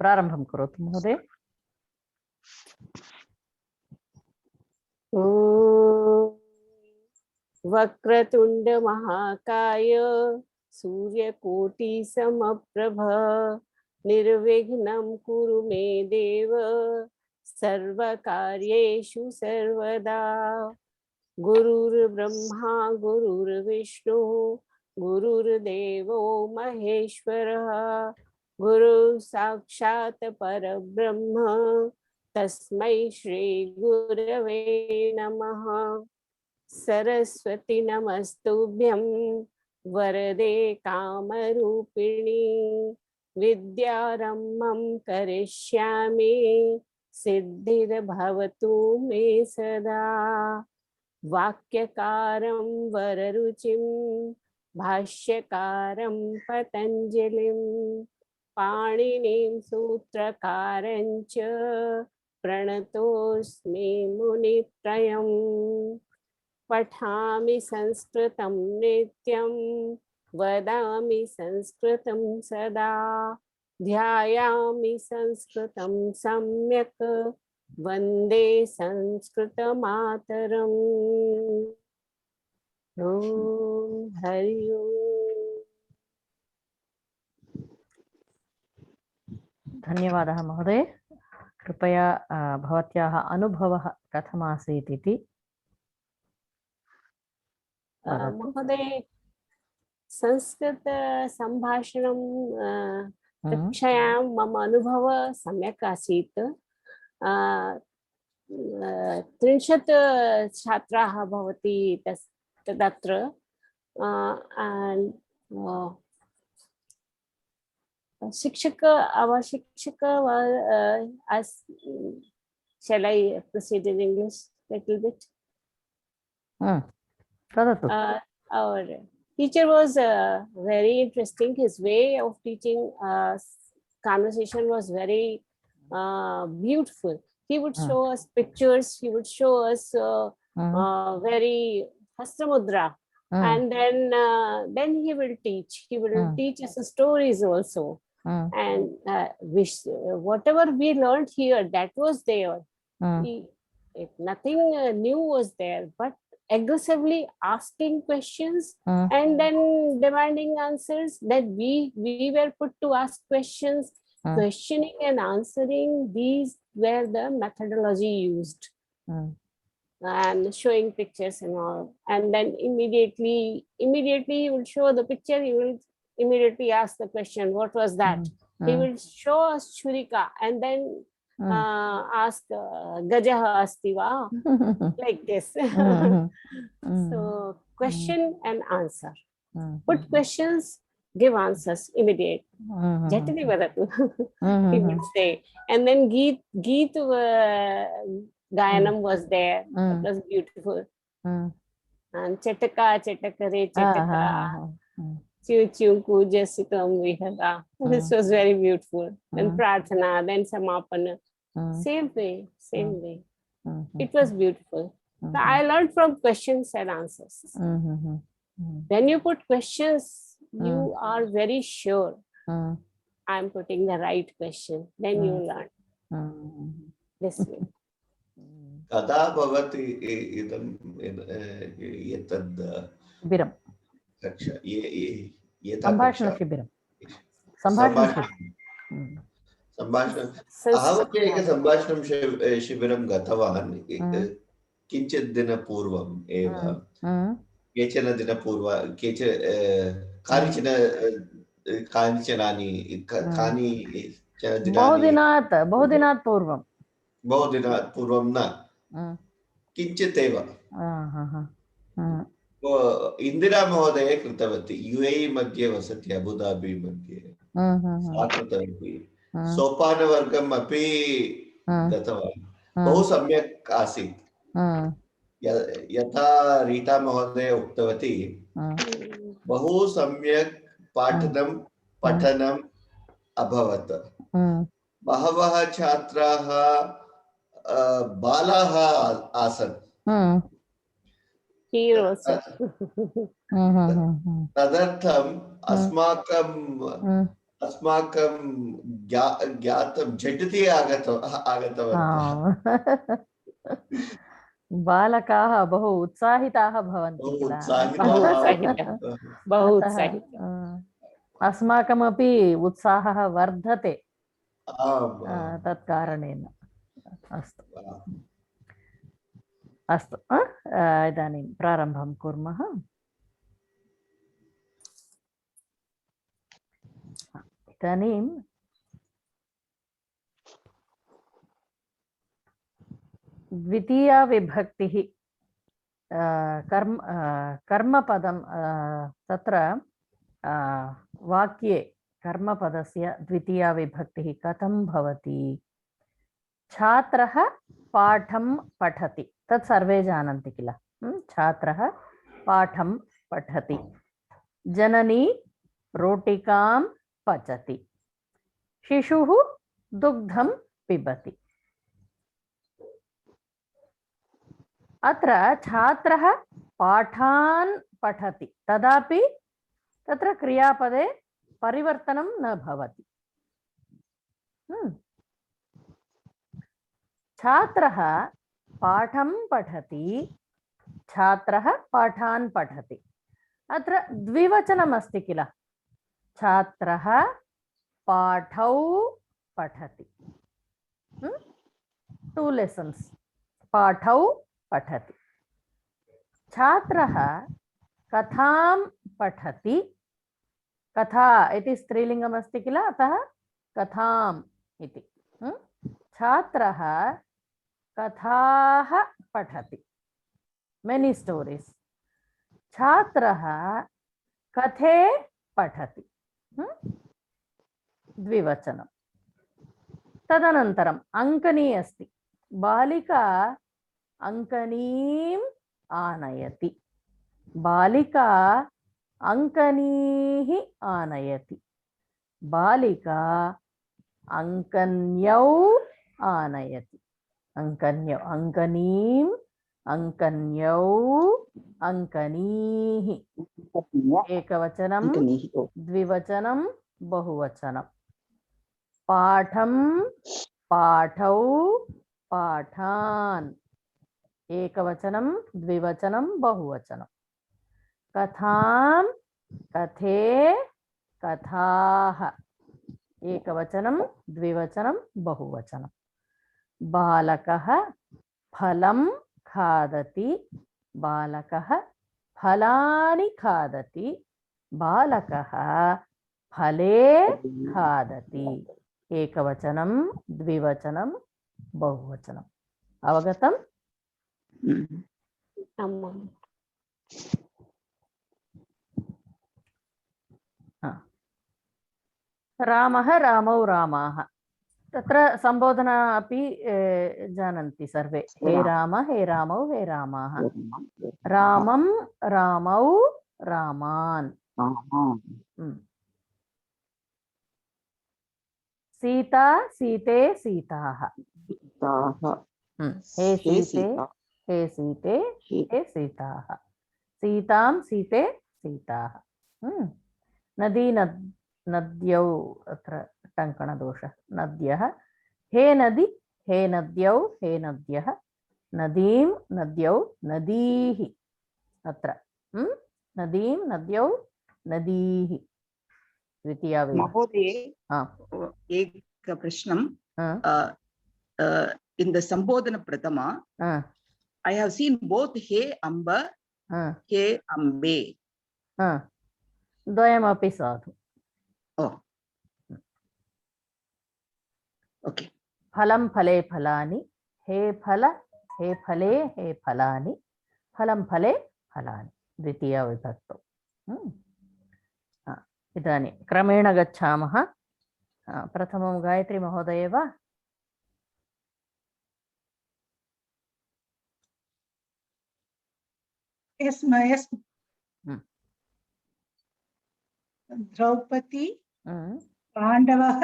प्रारम्भं करोतु महोदय। वक्रतुंड महाकाय सूर्यकोटि समप्रभ निर्विघ्नं कुरु मे देव सर्वकार्येषु सर्वदा। गुरुर्ब्रह्मा गुरुर्विष्णु गुरुर्देवो महेश्वरः गुरु साक्षात् परब्रह्म तस्मै श्री गुरवे नमः। सरस्वती नमस्तुभ्यं वरदे कामरूपिणी विद्यारम्भं करिष्यामि सिद्धिर्भवतु मे सदा। वाक्यकारं वररुचिं भाष्यकारं पतञ्जलिं पाणिनिं सूत्रकारं च प्रणतोऽस्मि मुनित्रयम्। पठामि संस्कृतं नित्यं वदामि संस्कृतं सदा ध्यायामि संस्कृतं सम्यक् वन्दे संस्कृतमातरम्। ॐ हरि ओम्। धन्यवादः महोदय। कृपया भवत्याः अनुभवः कथमासीत् इति महोदय, संस्कृत संभाषणं कक्षायां मम अनुभवः सम्यक् आसीत्। 30 छात्राः भवति तत्र शिक्षक shall I proceed in English little bit? Our teacher was very interesting. His way of teaching conversation was very beautiful. He would show us pictures. He would show us very hastamudra, and then he will teach. He will teach us stories also, and whatever we learned here, that was there. Nothing new was there, but aggressively asking questions and then demanding answers, that we were put to ask questions, questioning and answering. These were the methodology used, and showing pictures and all, and then immediately he will show the picture. He will immediately ask the question, what was that? He will show us Shurika and then ask Gajaha asti va, like this. So question and answer. Put questions, give answers immediate. Jatini vadatu, he would say. And then Geet Gayanam was there. It was beautiful. And Chetaka Chetakare Chetaka. Chiu Chiu Kujasitam Vihaga. This was very beautiful. Then Prarthana, then Samapana. Same way. It was beautiful. So I learned from questions and answers. When you put questions, you are very sure I'm putting the right question. Then you learn. This way. Kada bhavati idam etad शिबिरं कक्षा सम्भाषणशिबिरं अहमपि एकं सम्भाषणं शिबिरं गतवान् किञ्चित् दिनपूर्वम् एव केचन दिनपूर्वं बहुदिनात् पूर्वं न किञ्चित् एव इंदिरा महोदय कृतवती यूएई मध्ये वसति अबुधाबी मध्ये सा कृतवती सोपानवर्गम् अपि गतवान् बहु सम्यक् आसीत् यथा रीता महोदय उक्तवती बहु सम्यक् पठनम् अभवत् बहवः छात्राः बालाः आसन् तदर्थम् अस्माकं अस्माकं ज्ञातं झटिति आगतवन्तः। बालकाः बहु उत्साहिताः भवन्ति बहु किल बहु उत्साहिताः। उत्साहितः, बहु अतः उत्साहितः। अस्माकमपि उत्साहः वर्धते आम् तत्कारणेन। अस्तु अस्तु इदानीं प्रारम्भं कुर्मः। इदानीं द्वितीया विभक्तिः कर्मपदं तत्र वाक्ये कर्मपदस्य द्वितीया विभक्तिः कथं भवति? छात्रः पाठं पठति, तत् सर्वे जानन्ति किल। छात्रः पाठं पठति। जननी रोटिकां पचति। शिशुः दुग्धं पिबति। अत्र छात्रः पाठान् पठति, तदापि तत्र क्रियापदे परिवर्तनं न भवति। छात्रः पाठं पठति, छात्रः पाठान् पठति। अत्र द्विवचनम् अस्ति किल। छात्रः पाठौ पठति। 2 लेसन्स्। पाठौ पठति। छात्रः कथां पठति। कथा इति स्त्रीलिङ्गम् अस्ति किल, अतः कथाम् इति। छात्रः कथाः पठति। Many stories. छात्रः कथे पठति। द्विवचनं। तदनन्तरम् अङ्कनी अस्ति। बालिका अङ्कनीम् आनयति। बालिका अङ्कनीः आनयति। बालिका अङ्कन्यौ आनयति। अङ्कन्यौ, अङ्कनीम्, अङ्कन्यौ, अङ्कनीः। एकवचनं, द्विवचनं, बहुवचनं। पाठं पाठौ पाठान्। एकवचनं, द्विवचनं, बहुवचनं। कथां कथे कथाः। एकवचनं, द्विवचनं, बहुवचनं। बालकः फलं खादति। बालकः फलानि खादति। बालकः फले खादति। एकवचनं, द्विवचनं, बहुवचनम्। अवगतम्? रामः रामौ रामाः। तत्र संबोधना अपि जानन्ति सर्वे। हे राम, हे रामौ, हे रामाः। रामं रामौ रामान्। सीता सीते सीताः। हे सीते हे सीते हे सीताः। सीतां सीते सीताः। नदी नद्यौ, अत्र टङ्कणदोषः। नद्यः। हे नदी हे नद्यौ हे नद्यः। नदीं नद्यौ नदीः। अत्र नदीं नद्यौ नदीः। द्वितीया महोदये एक प्रश्नं। in the Sambodhana Prathama, I have seen both he amba, he ambe. द्वयमपि साधु। Oh, okay. फलं फले फलानि। हे फल हे फले हे फलानि। फलं फले फलानि। द्वितीया विभक्तौ। इदानीं क्रमेण गच्छामः। प्रथमं गायत्री महोदये वा? Yes. द्रौपदी पाण्डवः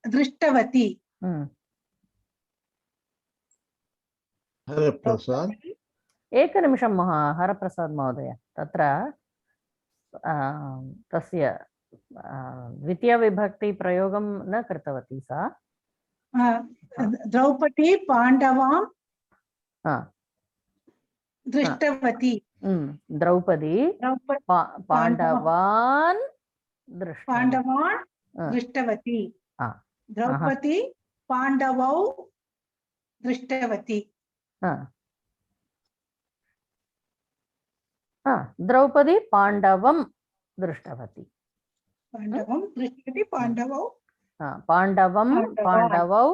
दृष्टवती। हरप्रसाद, एकनिमिषं हरप्रसाद महोदय। तत्र तस्य द्वितीयविभक्तिप्रयोगं न कृतवती सा। द्रौपदी पाण्डवान् हा, दृष्टवती। द्रौपदी पाण्डवान् दृष्टवती। हा, द्रौपदी पाण्डवौ दृष्टवती। हा, हा, द्रौपदी पाण्डवं दृष्टवती। पाण्डवं दृष्टवती, पाण्डवौ पाण्डवं पाण्डवान्। पाण्डवौ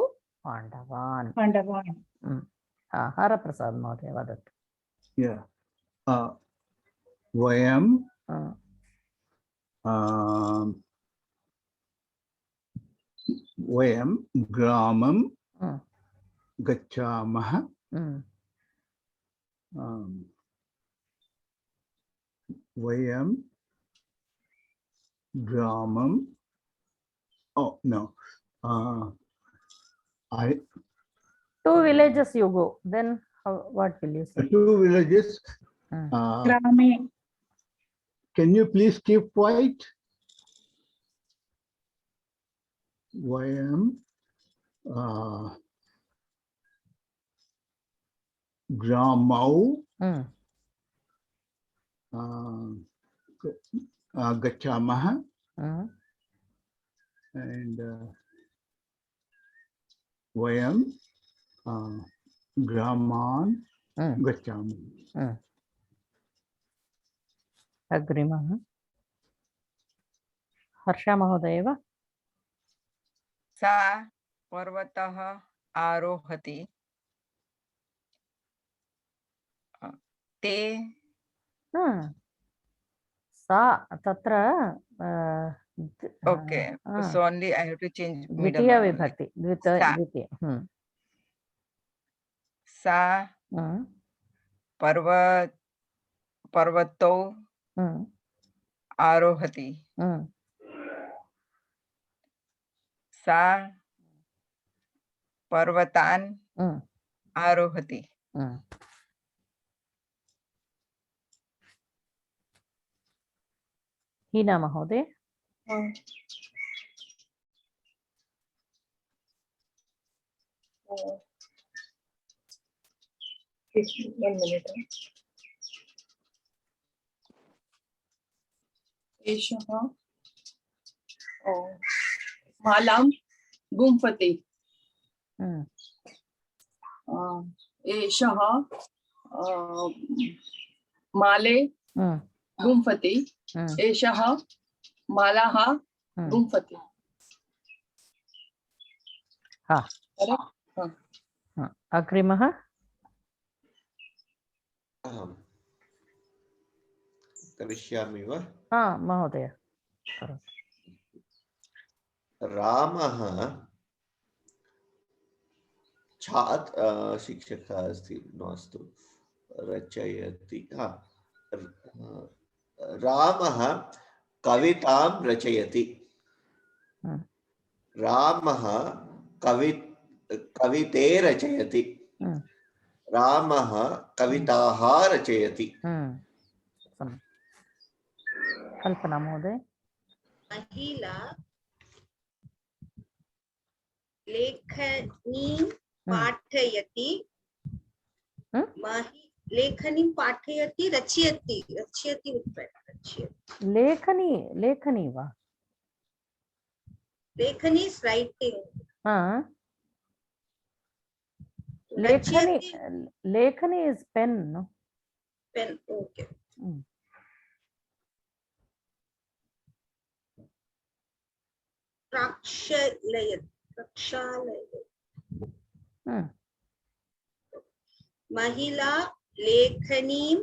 पाण्डवान्। पाण्डवान्। हरप्रसाद महोदय वदतु। वयं वयं ग्रामं गच्छामः। वयं ग्रामं Two villages you go, then what will you say? 2 villages. ग्रामे। Can you please keep quiet? Vayam Gramau Gachamaha and Vayam Graman Gachamaha. अग्रिमः हर्षा महोदय वा? सा पर्वतः आरोहति। ते सा तत्र okay, so only I have to change middle. द्वितीय विभक्ति द्वितीय सा पर्वतौ आरोहति। सा पर्वतान् आरोहति। हीना महोदय। One minute. एषः मालां गुम्फति। एषः माले गुम्फति। एषः मालाः गुम्फति। अग्रिमः करिष्यामि वा? महोदय। रामः शिक्षकः अस्ति नास्तु रचयति। रामः कवितां रचयति। रामः कविते रचयति। रामः कविताः रचयति। कल्पना महोदय। महिला लेखनीं पाठयति। लेखनीं पाठयति रचयति। लेखनी वा? लेखनी is writing. लेखनी is pen, no? Pen, okay. महिला लेखनीं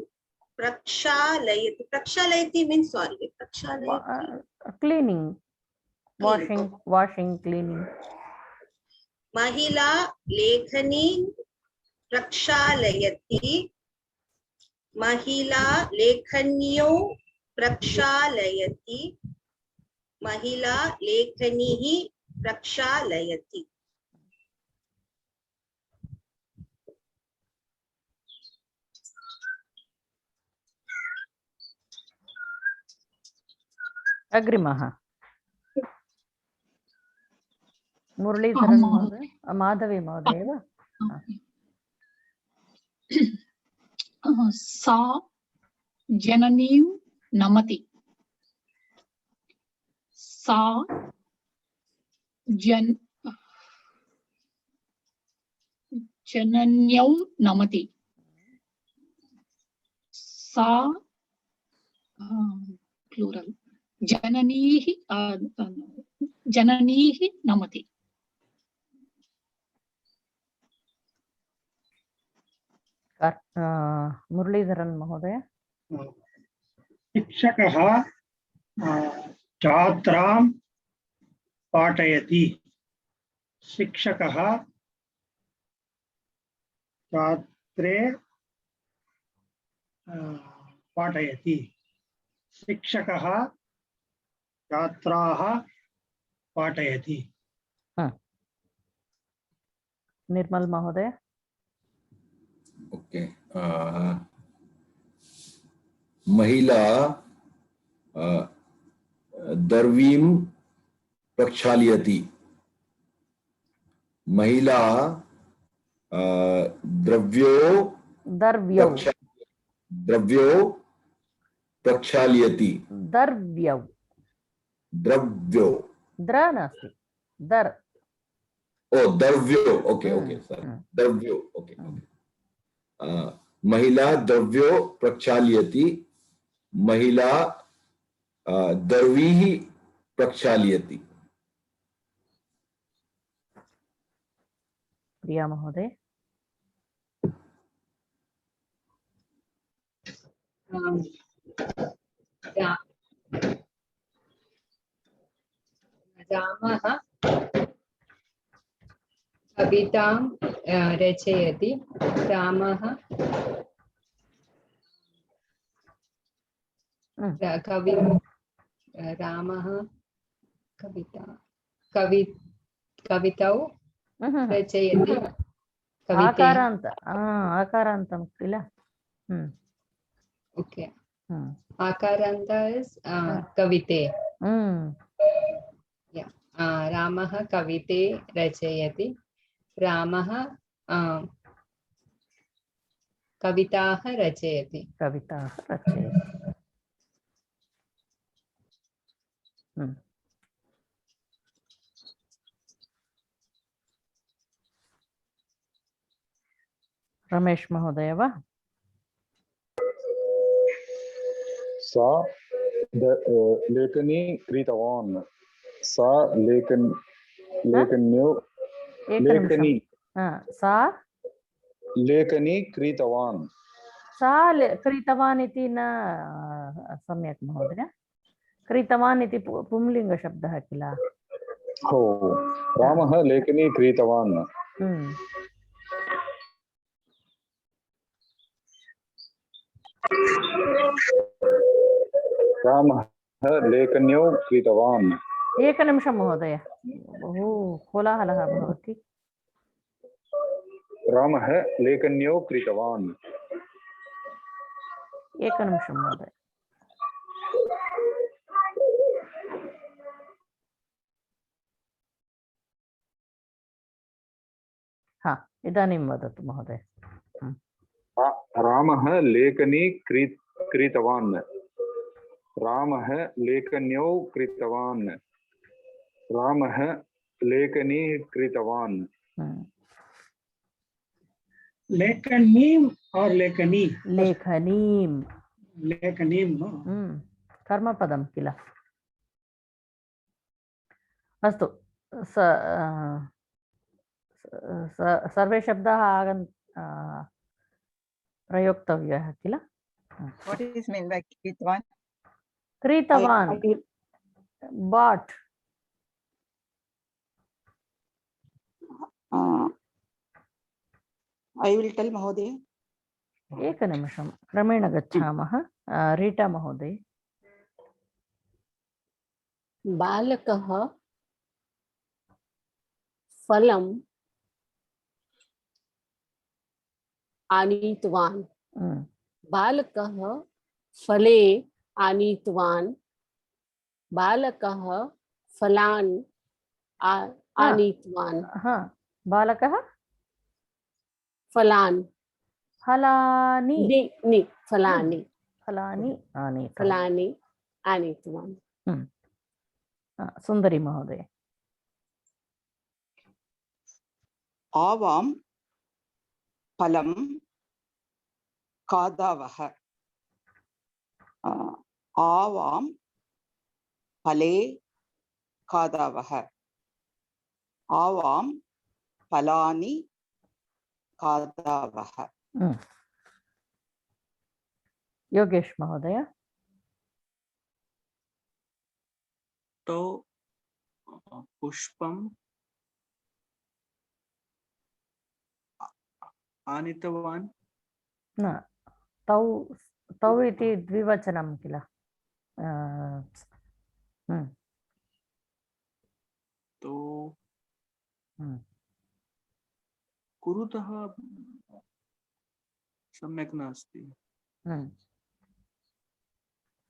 प्रक्षालयति। प्रक्षालयति means sorry. Cleaning, washing, cleaning. महिला लेखनीं प्रक्षालयति। महिला लेखन्यौ प्रक्षालयति। महिला लेखनीः प्रक्षालयति। अग्रिमः मुरलीधरन् महोदय, माधवी महोदय वा? सा जननीं नमति। सा जनन्यौ नमति। सा प्लूरल जननीः नमति। मुरलीधरन् महोदय। शिक्षकः छात्रां पाठयति। शिक्षकः छात्रे पाठयति। शिक्षकः छात्राः पाठयति। निर्मल महोदय। ओके महिला दर्वीं प्रक्षाल्यति। महिला द्रव्यो प्रक्षाल्यति। द्रव्यो द्र नास्ति दर्। ओ द्रव्यो, ओके ओके सर, द्रव्यो, ओके। महिला द्रव्यो प्रक्षाल्यति। महिला दर्वीः प्रक्षाल्यति। प्रिया महोदय। रामः कवितां रचयति। रामः रामः कवितौ रचयति। आकारान्तं किल? ओके, आकारान्त इस् कविते। रामः कविते रचयति। रामः कविताः रचयति। रमेश महोदय वा? सा लेखनी कृतवान्। सा लेखनी सा लेखनी कृतवान्। सा कृतवान् इति न सम्यक् महोदय। कृतवान् इति पुंलिङ्गशब्दः किल? हो, रामः लेखनी कृतवान्। रामः लेखन्यौ कृतवान्। एकनिमिषं महोदय, बहु कोलाहलः भवति। रामः लेखन्यौ कृतवान्। एकनिमिषं महोदय। हा, इदानीं वदतु महोदय। रामः लेखनी कृतवान्। रामः लेखन्यौ कृतवान्। रामः लेखनी कृतवान्। लेखनीम और लेखनी? लेखनीम। लेखनीम कर्मपदं किल? अस्तु, सर्वे शब्दाः प्रयोक्तव्यः किल? What is meant by कृतवान्? कृतवान्, bought. I will tell महोदय। एकनिमिषं, क्रमेण गच्छामः। रीटा महोदय। बालकः फलम् आनीतवान्। बालकः फले आनीतवान्। बालकः फलान् आनीतवान्। बालकः फलान् फलानि फलानि फलानि आनीतवान्। सुन्दरी महोदय। आवां फलं खादावः। आवां फले खादावः। आवां फलानि खादावः। योगेश महोदय। तो पुष्पं आनीतवान्। न, तौ तौ इति द्विवचनं किल। तो कुरुतः सम्यक् नास्ति।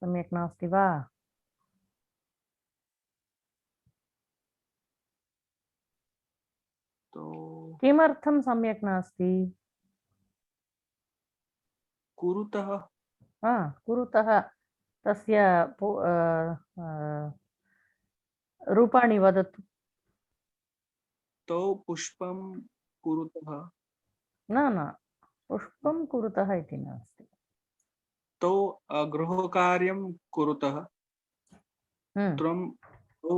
सम्यक् नास्ति वा? तो किमर्थं सम्यक् नास्ति? कुरुतः कुरुतः तस्य रूपाणि वदतु। तो पुष्पं कुरुतः। न पुष्पं कुरुतः इति नास्ति। तो गृहकार्यं कुरुतः। त्वं तो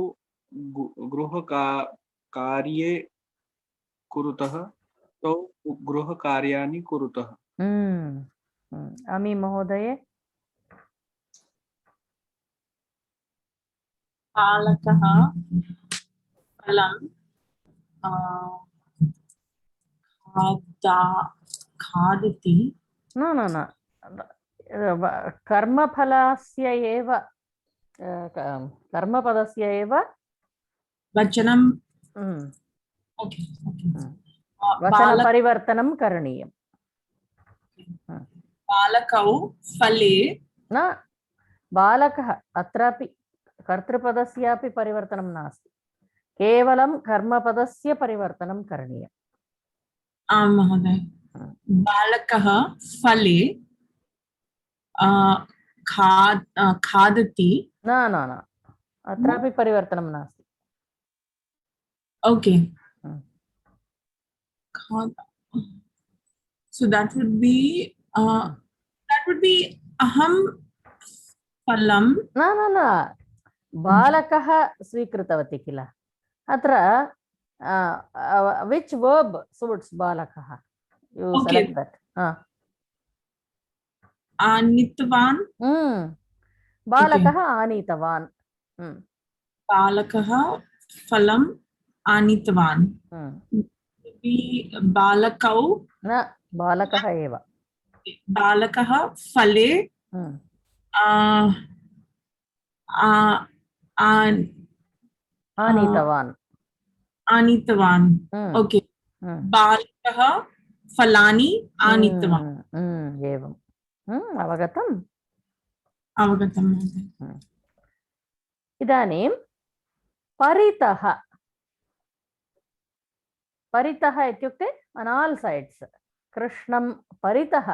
गृहकार्ये कुरुतः। तो गृहकार्याणि कुरुतः। अमी महोदये। बालकः फलं खादति। न कर्मफलस्य एव कर्मपदस्य एव वचनं वचनपरिवर्तनं करणीयम्। बालकौ फले न, बालकः अत्रापि कर्तृपदस्यापि परिवर्तनं नास्ति, केवलं कर्मपदस्य परिवर्तनं करणीयम्। आं महोदय। बालकः फले खादति। न अत्रापि परिवर्तनं नास्ति। Okay, so that would be aham phalam. न बालकः स्वीकृतवती किल। अत्र which verb suits बालकः? You select that. आनीतवान्। बालकः आनीतवान्। बालकः फलं आनीतवान्। बालकौ न, बालकः एव। बालकः फले आनीतवान्। ओके, बालकः फलानि आनीतवान्। एवम्। अवगतम्? अवगतम्। इदानीं परितः। परितः इत्युक्ते on all sides। कृष्णं परितः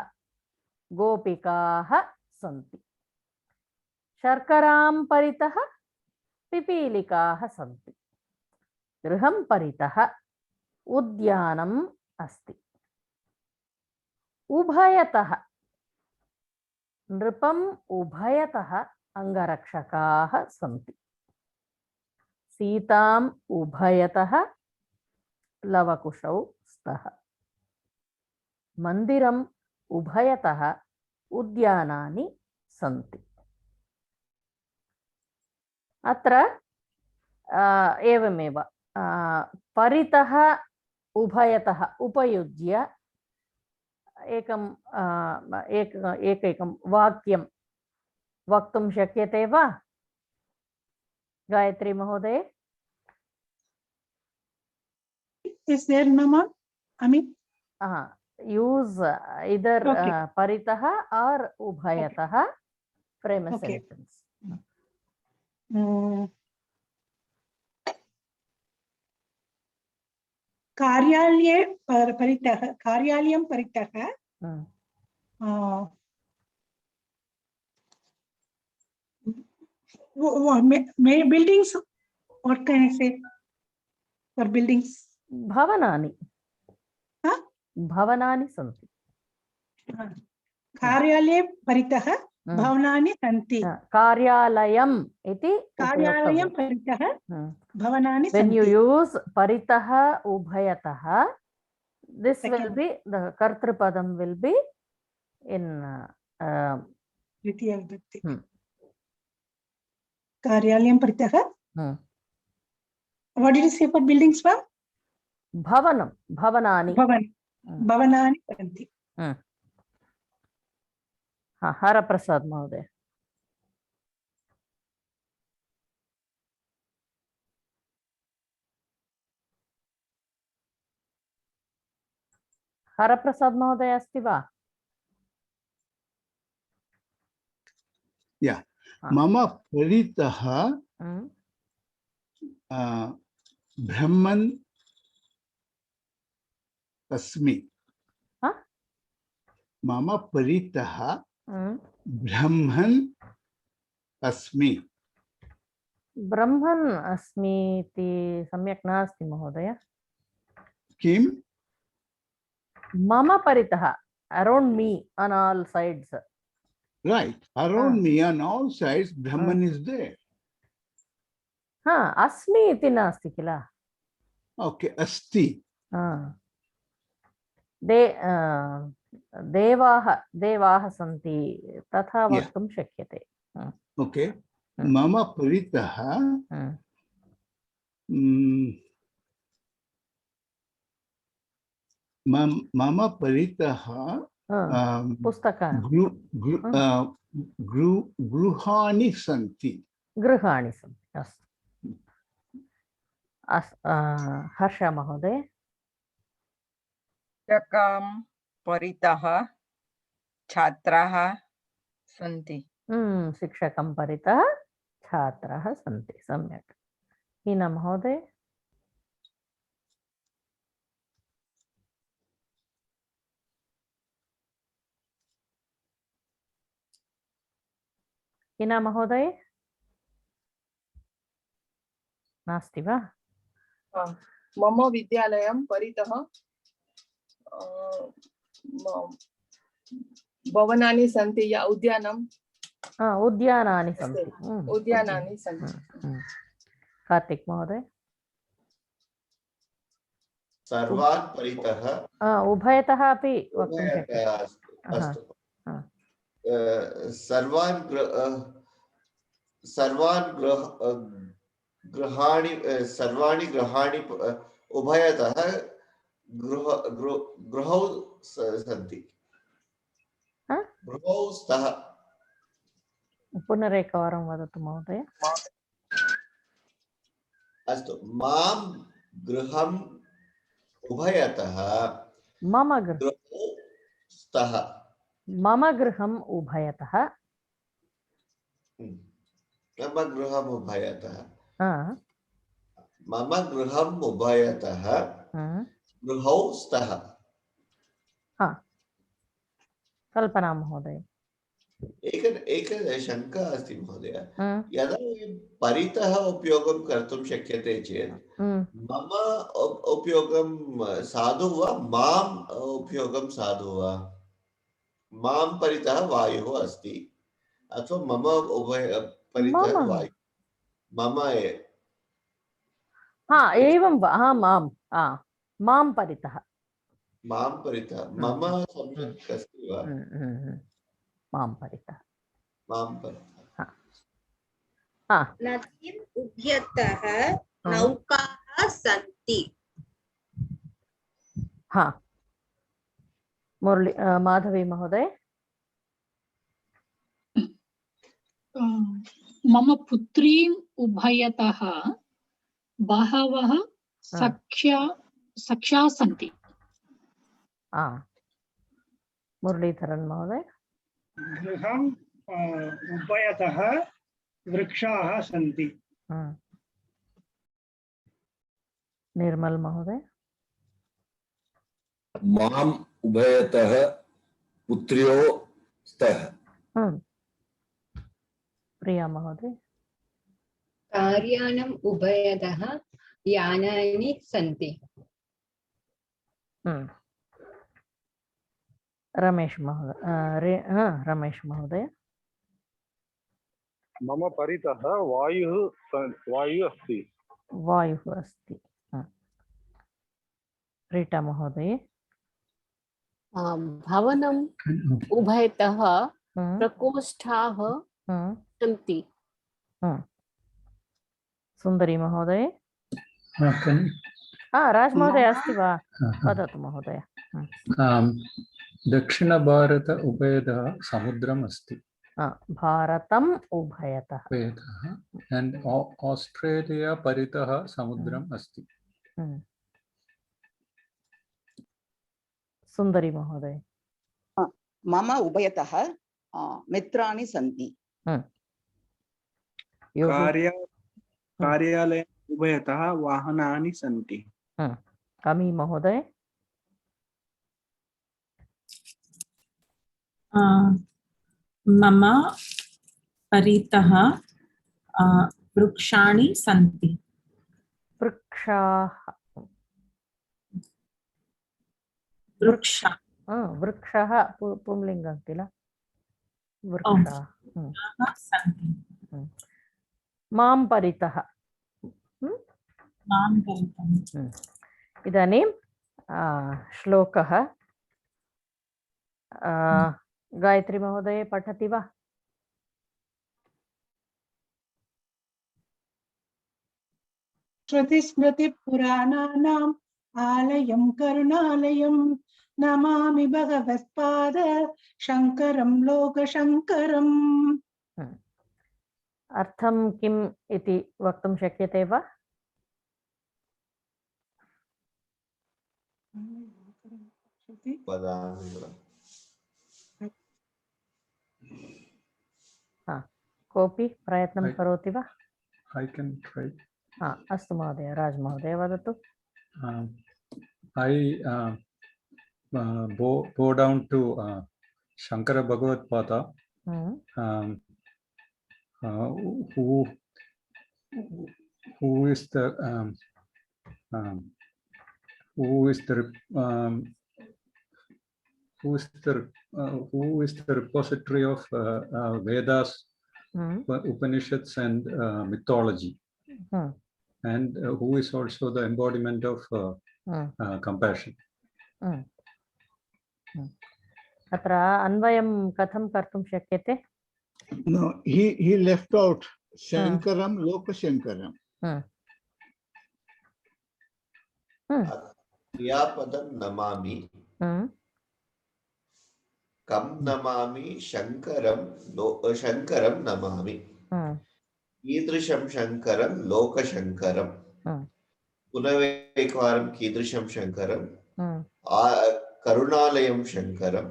गोपिकाः सन्ति। शर्करां परितः पिपीलिकाः सन्ति। गृहं परितः उद्यानम् अस्ति। उभयतः, नृपम् उभयतः अङ्गरक्षकाः सन्ति। सीताम् उभयतः लवकुशौ स्तः। मन्दिरम् उभयतः उद्यानानि सन्ति। अत्र एवमेव परितः उभयतः उपयुज्य एकैकं वाक्यं वक्तुं शक्यते वा गायत्री महोदय? Is there no more? I mean, use either paritah or ubhayatah. Frame a sentence. कार्यालये परितः कार्यालयं परितः buildings, what can I say for buildings? भवनानि भवनानि सन्ति कार्यालये परितः भवनानि सन्ति कार्यालयम् इति कार्यालयं परितः भवनानि when you सन्ति use paritah ubhayatah this will be the kartrupadam will be in द्वितीया विभक्ति कार्यालयं परितः what did you say for buildings ma'am bhavanam bhavanani भवनानि सन्ति हरप्रसाद महोदय हरप्रसाद महोदय अस्ति वा मम परितः ब्रह्मन् अस्मि मम परितः ब्रह्मन् अस्मि ब्रह्मन् अस्मि इति सम्यक् नास्ति महोदय किं मम परितः around me on all sides right around me on all sides Brahman is there अस्मि इति नास्ति किल okay asti देवाः सन्ति तथा वक्तुं शक्यते okay मम परितः मम परितः पुस्तकानि गृहाणि सन्ति अस्तु हर्ष महोदय शिक्षकां परितः छात्राः सन्ति शिक्षकं परितः छात्राः सन्ति सम्यक् हीना महोदय हीना महोदय नास्ति वा मम विद्यालयं परितः भवनानि सन्ति या उद्यानानि सन्ति उद्यानानि सन्ति कार्तिक महोदय सर्वान् परितः उभयतः अपि वक्तुं शक्यते अस्तु सर्वाणि गृहाणि उभयतः गृहौ सन्ति गृहौ स्तः पुनरेकवारं वदतु महोदय अस्तु मां गृहम् उभयतः मम गृहं स्तः मम गृहम् उभयतः मम गृहम् उभयतः मम गृहम् उभयतः गृहौ स्तः कल्पना महोदय एक शंका अस्ति महोदय यदा परितः उपयोगं कर्तुं शक्यते चेत् मम उपयोगं साधु वा माम् उपयोगं साधु वा मां परितः वायुः अस्ति अथवा मम परितः वायुः मम एवं वा मां परितः मम सम्यक् अस्ति वा मां परितः नदीम् उभयतः नौकाः सन्ति मुरली माधवी महोदय मम पुत्रीम् उभयतः बहवः सख्या सन्ति मुरलीधरन् महोदय गृहम् उभयतः वृक्षाः सन्ति। निर्मल महोदय। माम् उभयतः पुत्र्यो स्तः। प्रिया महोदय। कार्यानम् उभयतः यानानि सन्ति। रमेश महोदय। रमेश महोदय। मम परितः वायुः अस्ति। वायुः अस्ति। रीटा महोदय। भवनम् उभयतः प्रकोष्ठाः सन्ति। सुन्दरी महोदय। राज महोदय अस्ति वा? वदतु महोदय। दक्षिणभारत उभयतः समुद्रम् अस्ति। भारतम् उभयतः। एंड ऑस्ट्रेलिया परितः समुद्रम् अस्ति। सुन्दरी महोदय। मम उभयतः मित्राणि सन्ति। कार्यालय उभयतः वाहनानि सन्ति। अमी महोदय। मम परितः वृक्षाणि सन्ति। वृक्षाः। वृक्षः पुंलिङ्गं किल? वृक्षाः सन्ति। मां परितः। इदानीं श्लोकः गायत्री महोदय पठति वा? श्रुतिस्मृतिपुराणानाम् आलयं करुणालयं नमामि भगवत्पाद शङ्करं लोकशङ्करम्। अर्थं किम् इति वक्तुं शक्यते वा? कोऽपि प्रयत्नं करोति वा? I can try. अस्तु महोदय। राज महोदय वदतु। I bow down to Shankara Bhagavad-pada, who is the repository of Vedas, Upanishads, and mythology, and who is also the embodiment of compassion. अत्र अन्वयं कथं कर्तुं शक्यते? No, he left out Shankaram Lokashankaram. क्रियापदं नमामि, कं नमामि, शङ्करं नमामि, कीदृशं शङ्करं लोकशङ्करं, पुनः एकवारं कीदृशं शङ्करं, करुणालयं शङ्करं,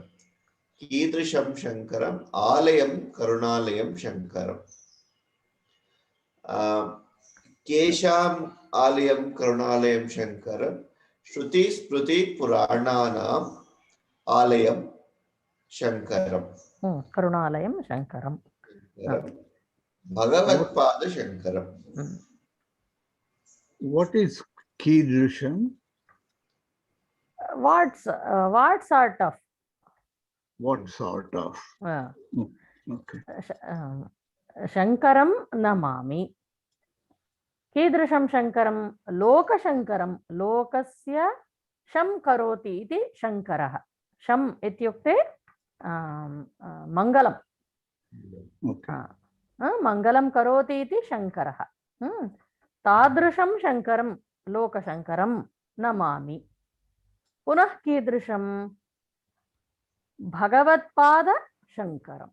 कीदृशं शङ्करम्, आलयं करुणालयं शङ्करं, केषाम् आलयं करुणालयं शङ्करं, श्रुति स्मृति पुराणानाम् आलयं शङ्करं, करुणालयं शङ्करं, भगवत्पाद शङ्करं. What is कीदृशं? What sort of? What sort of? Okay. शङ्करं नमामि. कीदृशं शङ्करं? लोकशङ्करं. लोकस्य शं करोति इति शङ्करः. शम् इत्युक्ते मङ्गलं. मङ्गलं करोति इति शङ्करः. तादृशं शङ्करं लोकशङ्करं नमामि. पुनः कीदृशं? भगवत्पाद शङ्करं.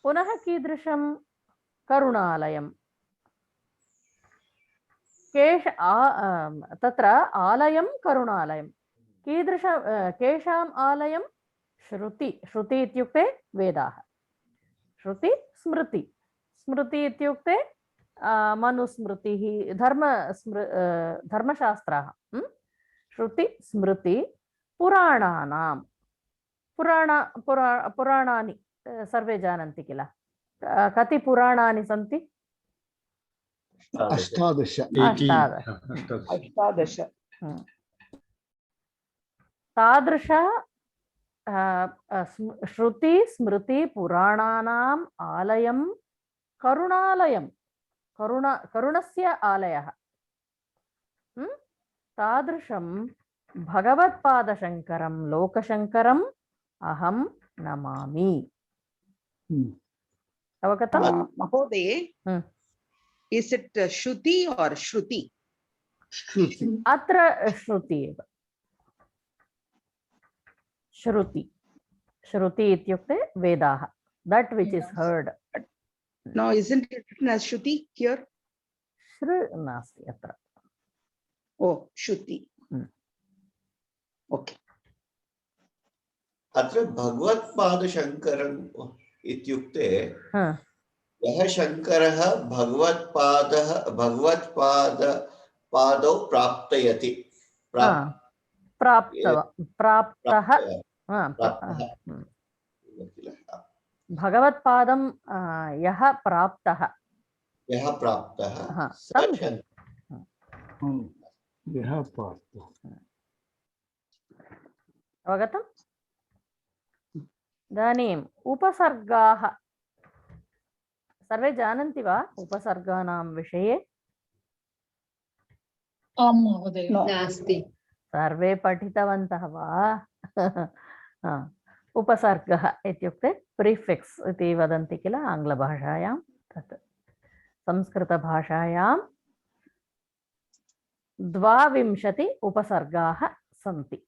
पुनः कीदृशं? करुणालयं. तत्र आलयं करुणालयं. केषाम् आलयं? श्रुति. श्रुति इत्युक्ते वेदाः. श्रुति स्मृति स्मृति इत्युक्ते मनुस्मृतिः धर्मशास्त्राः श्रुति स्मृति पुराणानां पुराणानि सर्वे जानन्ति किल कति पुराणानि सन्ति अष्टादश तादृश श्रुति स्मृति पुराणानाम् आलयं करुणालयं करुणस्य आलयः तादृशं भगवत्पादशङ्करं लोकशङ्करम् अहं नमामि। अवगतम्? महोदय, is it Shruti or Shruti? अत्र श्रुति एव श्रुति श्रुति इत्युक्ते वेदाः that which is heard. No, isn't it written as Shruti here? श्रु नास्ति अत्र. Oh, Shruti. Okay. अत्र भगवत्पादशङ्करम् इत्युक्ते यः शङ्करः भगवत्पादौ प्राप्तयति भगवत्पादं यः प्राप्तः अवगतम्? इदानीम् उपसर्गाः सर्वे जानन्ति वा उपसर्गानां विषये? आं महोदय। नास्ति। सर्वे पठितवन्तः वा? उपसर्गः इत्युक्ते प्रीफिक्स् इति वदन्ति किल आङ्ग्लभाषायां तत् संस्कृतभाषायां 22 उपसर्गाः सन्ति।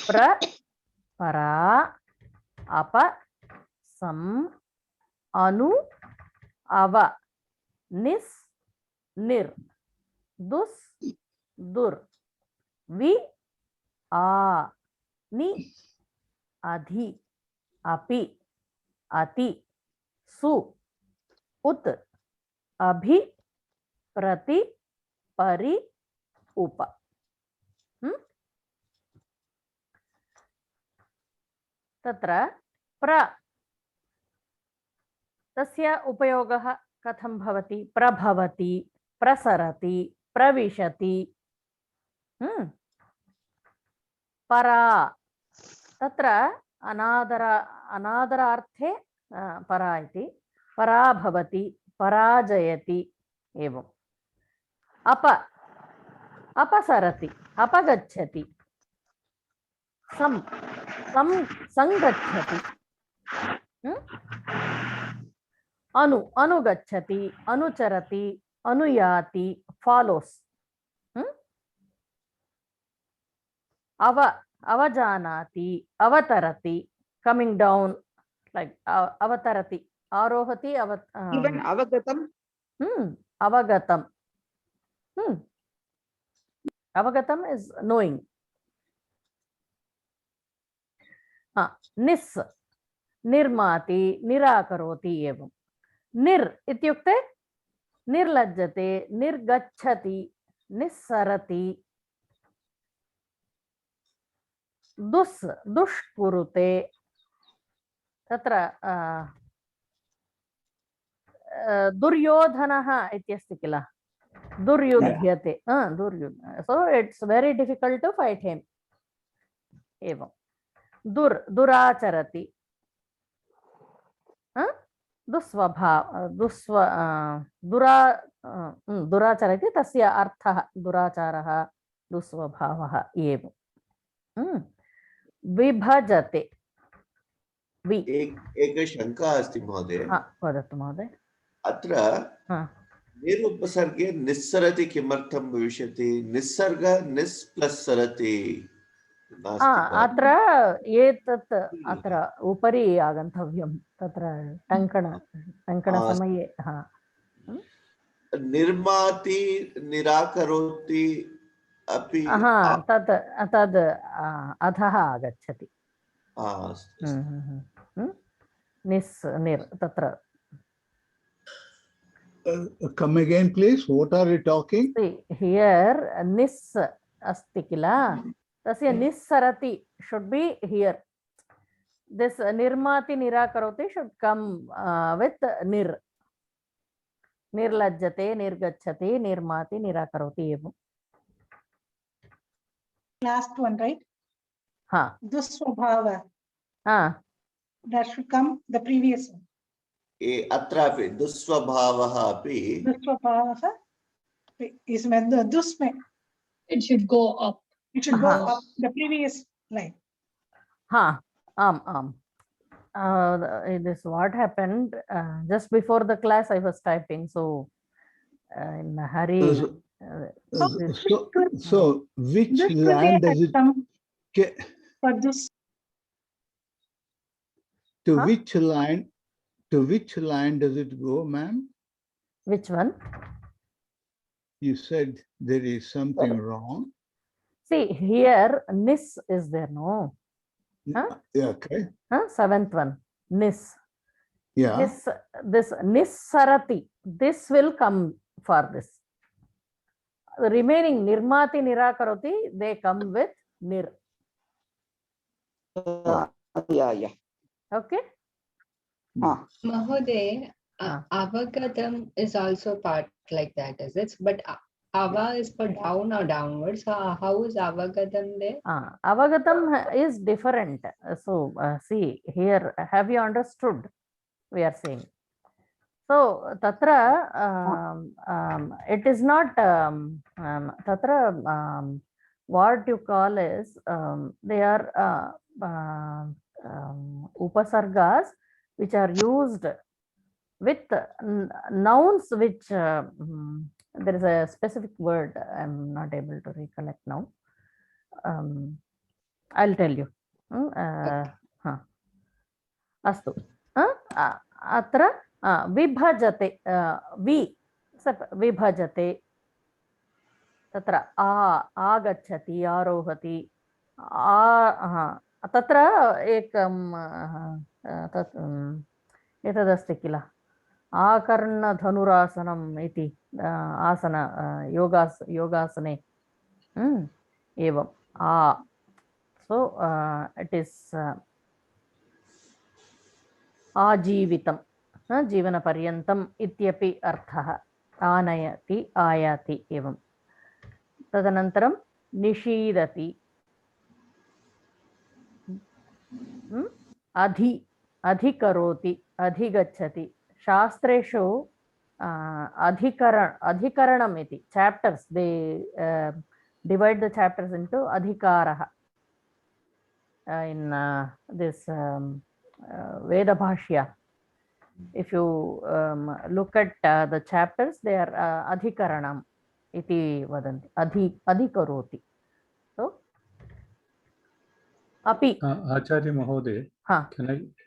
प्र परा अप सम अनु अव निस् निर् दुस् दुर् वि आ नि अधि अपि अति सु उत अभि प्रति परि उप। तत्र प्र तस्य उपयोगः कथं भवति? प्रभवति, प्रसरति, प्रविशति। परा तत्र अनादरार्थे परा इति परा भवति, पराजयति एवम्। अपसरति, अपगच्छति, संगच्छति, अनुगच्छति, अनुचरति, अनुयाति, फॉलोस। अवजानाति, अवतरति, कमिंग डाउन, लाइक अवतरति, आरोहति, even avagatam. Avagatam. Avagatam is knowing. निस् निर्माति, निराकरोति एवं। निर् इत्युक्ते निर्लज्जते, निर्गच्छति, निस्सरति। दुस् दुष्कुरुते तत्र दुर्योधनः इत्यस्ति किल दुर्युध्यते so it's very difficult to fight him एवं। दुराचरति दुराचरति तस्य अर्थः दुराचारः दुस्वभावः एवं। विभजते एक शंका अस्ति महोदय। वदतु महोदय। अत्र निर् उपसर्गे निस्सरति किमर्थं भविष्यति? निस्सर्ग निस् प्लस् सरति अत्र एतत् अत्र उपरि आगन्तव्यं तत्र टङ्कणसमये निर्माति निराकरोति अपि तद् अधः आगच्छति। Nis, nir, tatra. Come again, please. What are you talking? See, here, nis asti kila. Tasya nissarati should be here. This nirmati nirakaroti should come with nir. Nirlajjate, nirgacchati, nirmati nirakaroti evam. Last one, right? Ha. Dusvabhava. Ha. That should come the previous one. अत्रापि दुस्वभावः अपि Dusvabhava is when the dusme. It should go up. It should go up the previous line. Ha. This what happened just before the class I was typing, so in a hurry. So which line does it for this? To which line does it go, ma'am? Which one? You said there is something wrong. See, here nis is there, no? Huh? Yeah, okay. Seventh one, nis. Yeah. This nissarati, this will come for this. The remaining nirmati nirakaroti, they come with nir. Yeah. Okay. Mahoday, avagatam is also part like that, is it? But ava is for down or downwards. So how is avagatam there? Avagatam is different. So see here, have you understood? We are saying. So tatra it is not tatra what you call is they are upasargas which are used with nouns which there is a specific word I am not able to recollect now. I'll tell you. Astu. Atra vibhajate vibhajate tatra agachati arohati tatra ekam etadasti kila akarna dhanurasanam iti asana yogasane evam so it is आजीवितं जीवनपर्यन्तम् इत्यपि अर्थः आनयति आयाति एवं तदनन्तरं निषीदति अधिकरोति अधिगच्छति शास्त्रेषु अधिकरणम् इति chapters they divide the chapters into अधिकारः in this Veda Bhashya. If you look at the chapters, they are adhikaranam iti vadanti adhikaroti. So api Acharya Mahoday,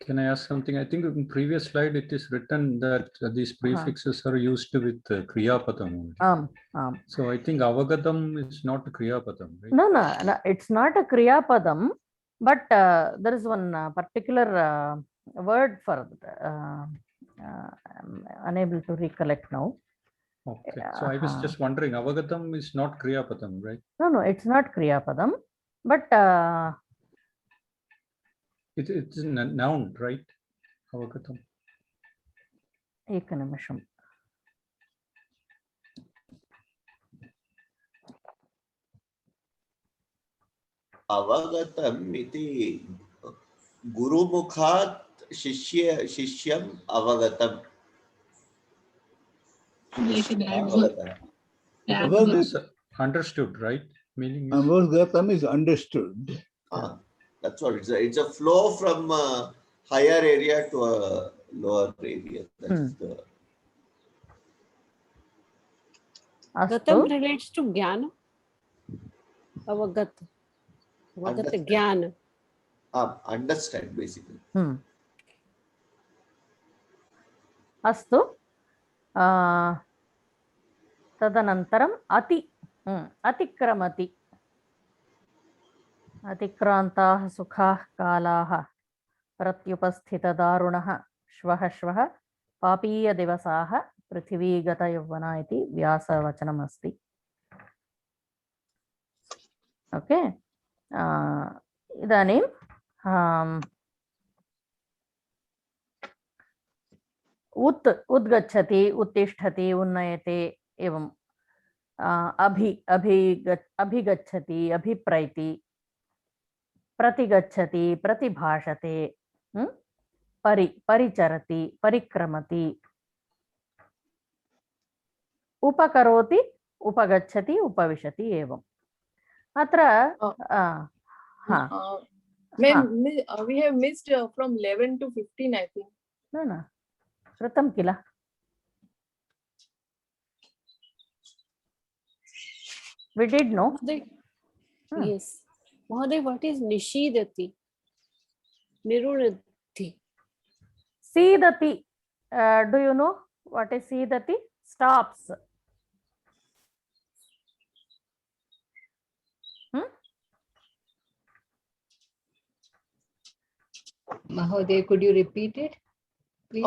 can I ask something? I think in previous slide it is written that these prefixes are used with Kriya Padam. So I think Avagatam is not a Kriya Padam, right? No, it's not a Kriya Padam. But there is one particular word for I'm unable to recollect now. Okay, so I was just wondering, Avagatam is not Kriya Padam, right? No, it's not Kriya Padam, but it's a noun, right? Avagatam. Eka nimisham. अवगतम् इति गुरुमुखात् शिष्यम् अवगतम् Understood, right? Meaning Avagatam is understood. That's what it's a flow from a higher area to a lower area. That's the Gatam relates to Jnana. Avagat. Avagat Jnana. Understand basically. Astu. Tadanantaram atikramati. Atikrantah sukha kalaha pratyupasthita darunaha श्वः श्वः पापीयदिवसाः पृथिवीगतयौवना इति व्यासवचनमस्ति। Okay, इदानीं उद्गच्छति, उत्तिष्ठति, उन्नयते, एवं अभिगच्छति, अभिप्रैति, प्रतिगच्छति, प्रतिभाषते, परिचरति, परिक्रमति, उपकरोति, उपगच्छति, उपविशति, एवं। अत्र we have missed from 11 to 15, I think. न कृतं किल? We did know. Yes. Mahoday, what is nishidati? Nirunati. Sidati. Do you know what is sidati? Stops. Mahoday, could you repeat it, please?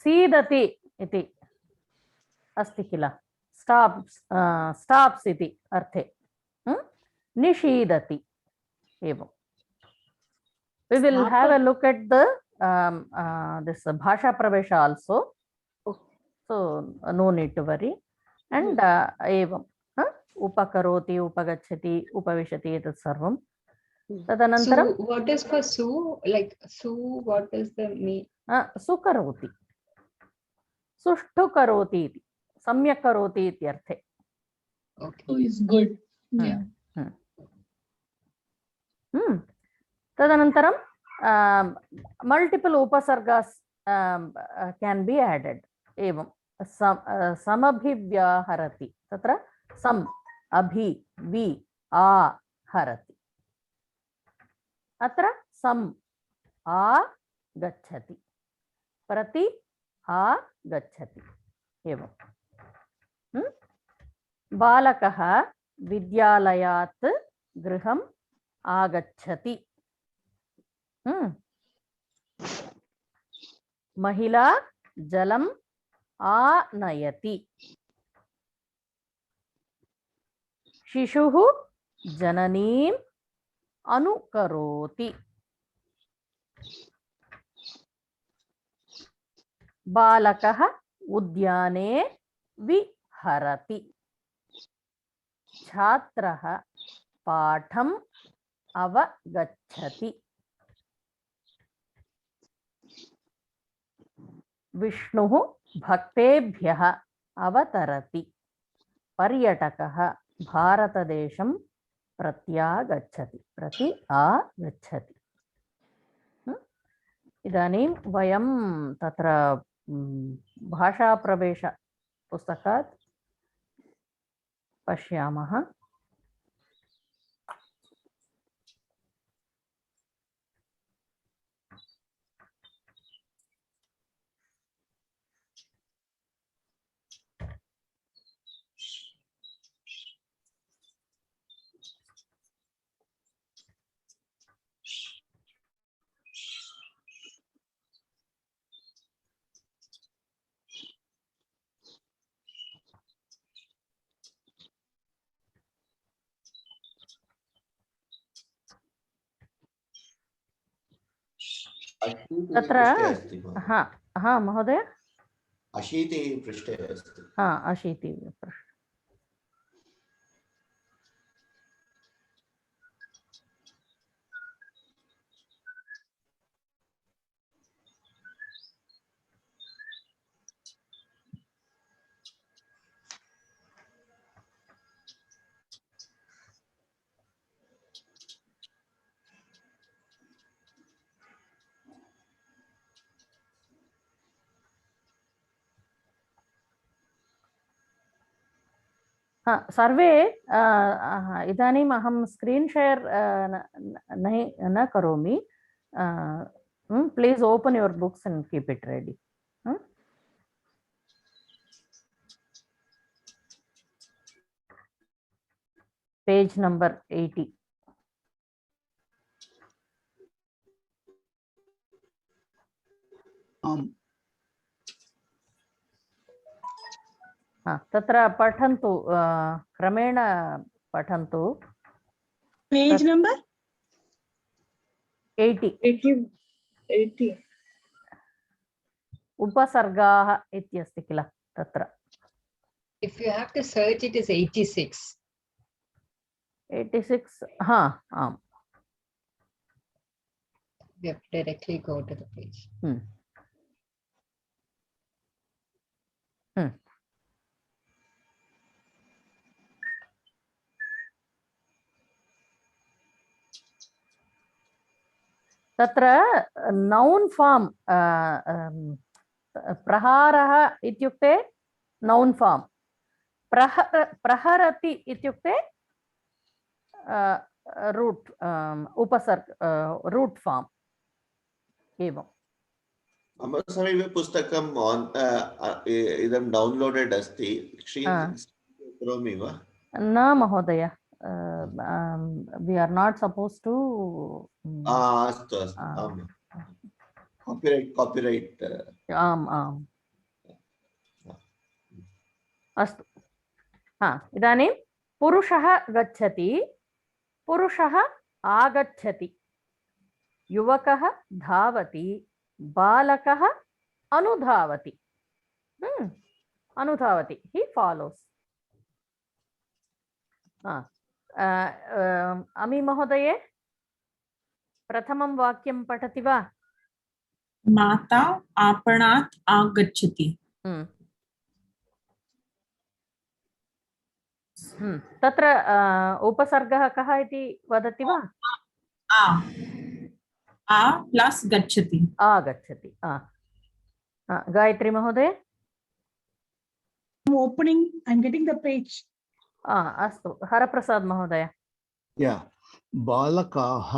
सीदति इति अस्ति किल? स्टाप्स् इति अर्थे। निशीदति एवं। We will have a look at the this bhasha pravesha also, so no need to worry. And evam upakaroti, upagachati, upavishati etat sarvam. Tadanantaram, So what is for su? Like su, what is the mean? सुकरोति, सुष्ठु करोति इति, सम्यक् करोति इत्यर्थे। So is good. Yeah. तदनन्तरं multiple उपसर्गास् can be added. एवं समभिव्याहरति, तत्र सम, अभि, वि, आहरति। अत्र सम आगच्छति, प्रति आगच्छति, एवं। बालकः विद्यालयात् गृहम् आगच्छति। महिला जलम् आनयति। शिशुः जननीम् अनुकरोति। बालकः उद्याने विहरति। छात्रः पाठम् अवगच्छति। विष्णुः भक्तेभ्यः अवतरति। पर्यटकः भारतदेशं प्रत्यागच्छति, प्रति आगच्छति। इदानीं वयं तत्र भाषाप्रवेश पुस्तकात् पश्यामः। तत्र महोदय 80 पृष्ठे अस्ति। 80 पृष्ठे। सर्वे इदानीम् अहं स्क्रीन् शेर् न करोमि। Please open your books and keep it ready. Page number 80। तत्र पठन्तु क्रमेण पठन्तु Page number 80 उपसर्गाः इत्यस्ति किल तत्र If you have to search, it is 86. 86 आम् We have to directly go to the page. तत्र नौन् फार्म् प्रहारः इत्युक्ते नौन् फार्म् प्रहरति इत्युक्ते रूट् उपसर्ग रूट् फार्म् एवं मम समीपे पुस्तकम् इदं डौन्लोडेड् अस्ति करोमि वा न महोदय we are not supposed to अस्तु अस्तु आम् कॉपीराइट आम् आम् अस्तु इदानीं पुरुषः गच्छति पुरुषः आगच्छति युवकः धावति बालकः अनुधावति अनुधावति he follows अमी महोदये प्रथमं वाक्यं पठति वा माता आपणात् आगच्छति तत्र उपसर्गः कः इति वदति वा आ प्लस गच्छति आगच्छति गायत्री महोदय opening, I'm getting the page. अस्तु हरप्रसाद महोदय बालकाः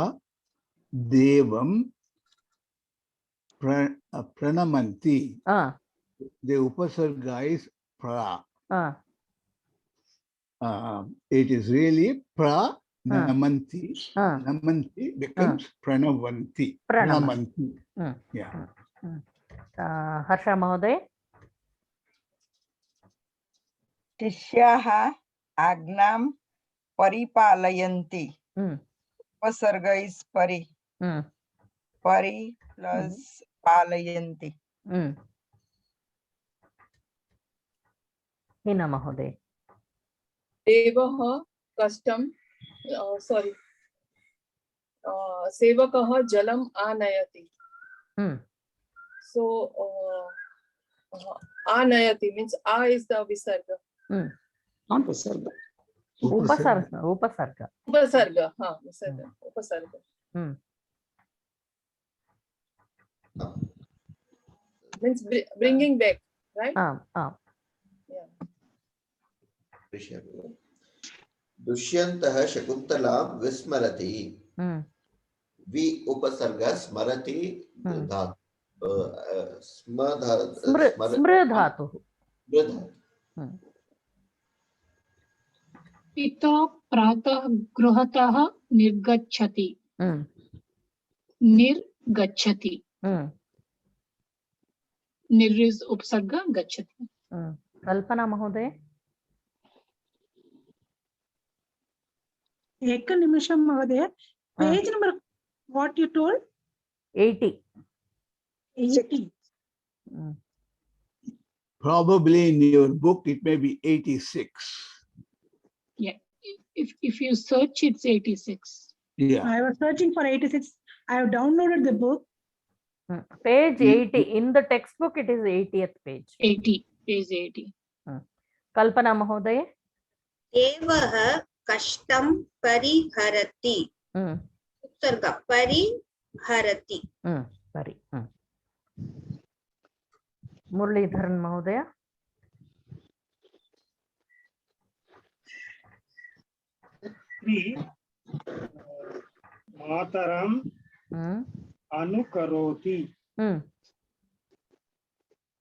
देवं प्रणमन्ति the upasarga is pra it is really pra namanti namanti becomes pranavanti pranamanti हर्षा महोदय शिष्याः आज्ञां परिपालयन्ति उपसर्ग इज परि परि प्लस पालयन्ति हिना महोदय देवः कष्टं sorry सेवकः जलम् आनयति so आनयति means a is the visarga उपसर्ग उपसर्ग उपसर्ग उपसर्ग हाँ visarga उपसर्ग means bringing back right दुष्यन्तः शकुन्तलां विस्मरति वि उपसर्ग स्मरति स्मृ धातुः पिता प्रातः गृहतः निर्गच्छति निर्गच्छति निर् उपसर्ग गच्छति कल्पना महोदय एक निमिषं महोदय page number what you told 80 probably in your book it may be 86 yeah if you search it's 86 yeah I was searching for 86 I have downloaded the book page 80 in the textbook it is 80th page 80 page 80 कल्पना महोदय देवः कष्टं परिहरति उपसर्ग परिहरति परि मुरलीधरन महोदय मातरम् अनुकरोति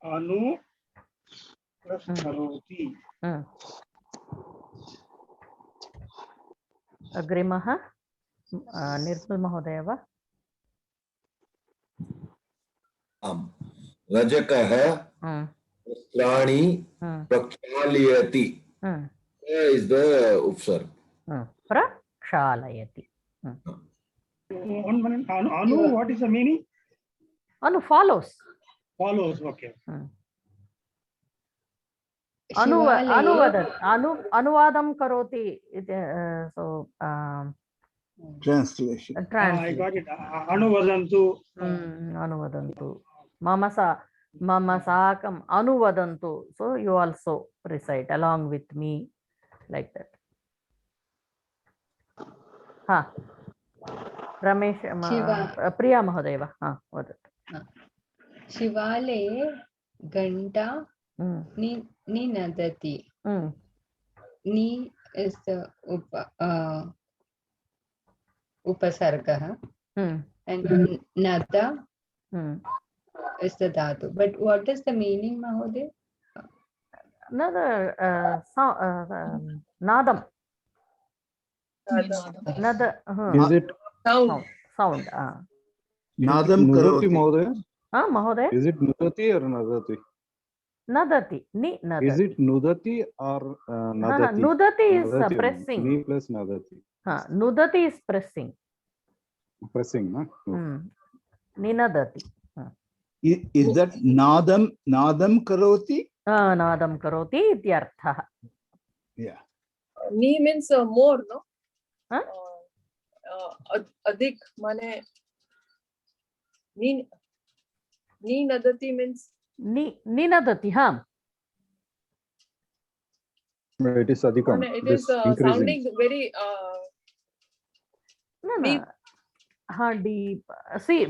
अनुकरोति अग्रिमः निर्मल महोदय वा रजकः Vस्त्राणि प्रक्षालयति is the upsarg. प्रक्षालयति. One minute. Anu, what is the meaning? Anu follows. Follows. Okay. अनुवादं करोति. So translation. I got it. Anuvadantu. Anuvadantu. Mama sakam anuvadantu. So you also recite along with me like that. Ha. Ramesh, Priya Mahadeva. Ha, vadatu. Shivale Ganta Ninadati. Ni is the upasarga and Nada is the dhatu. But what is the meaning, Mahoday? Another nadam. Another is it sound. Nadam Nudati Mahoday? Mahoday? Is it Nudati or Nadati? Nadati. Nadati. Is it Nudati or Nadati? Nudati is pressing. Ni plus Nadati. Nudati is pressing. Pressing, no? Ninadati. Is that nadam karoti? Nadam karoti ityartha. Yeah. Ni means more, no? Adik mane ni nadati means ni nadati, ha. It is adhikam. It is sounding very no. Deep. See,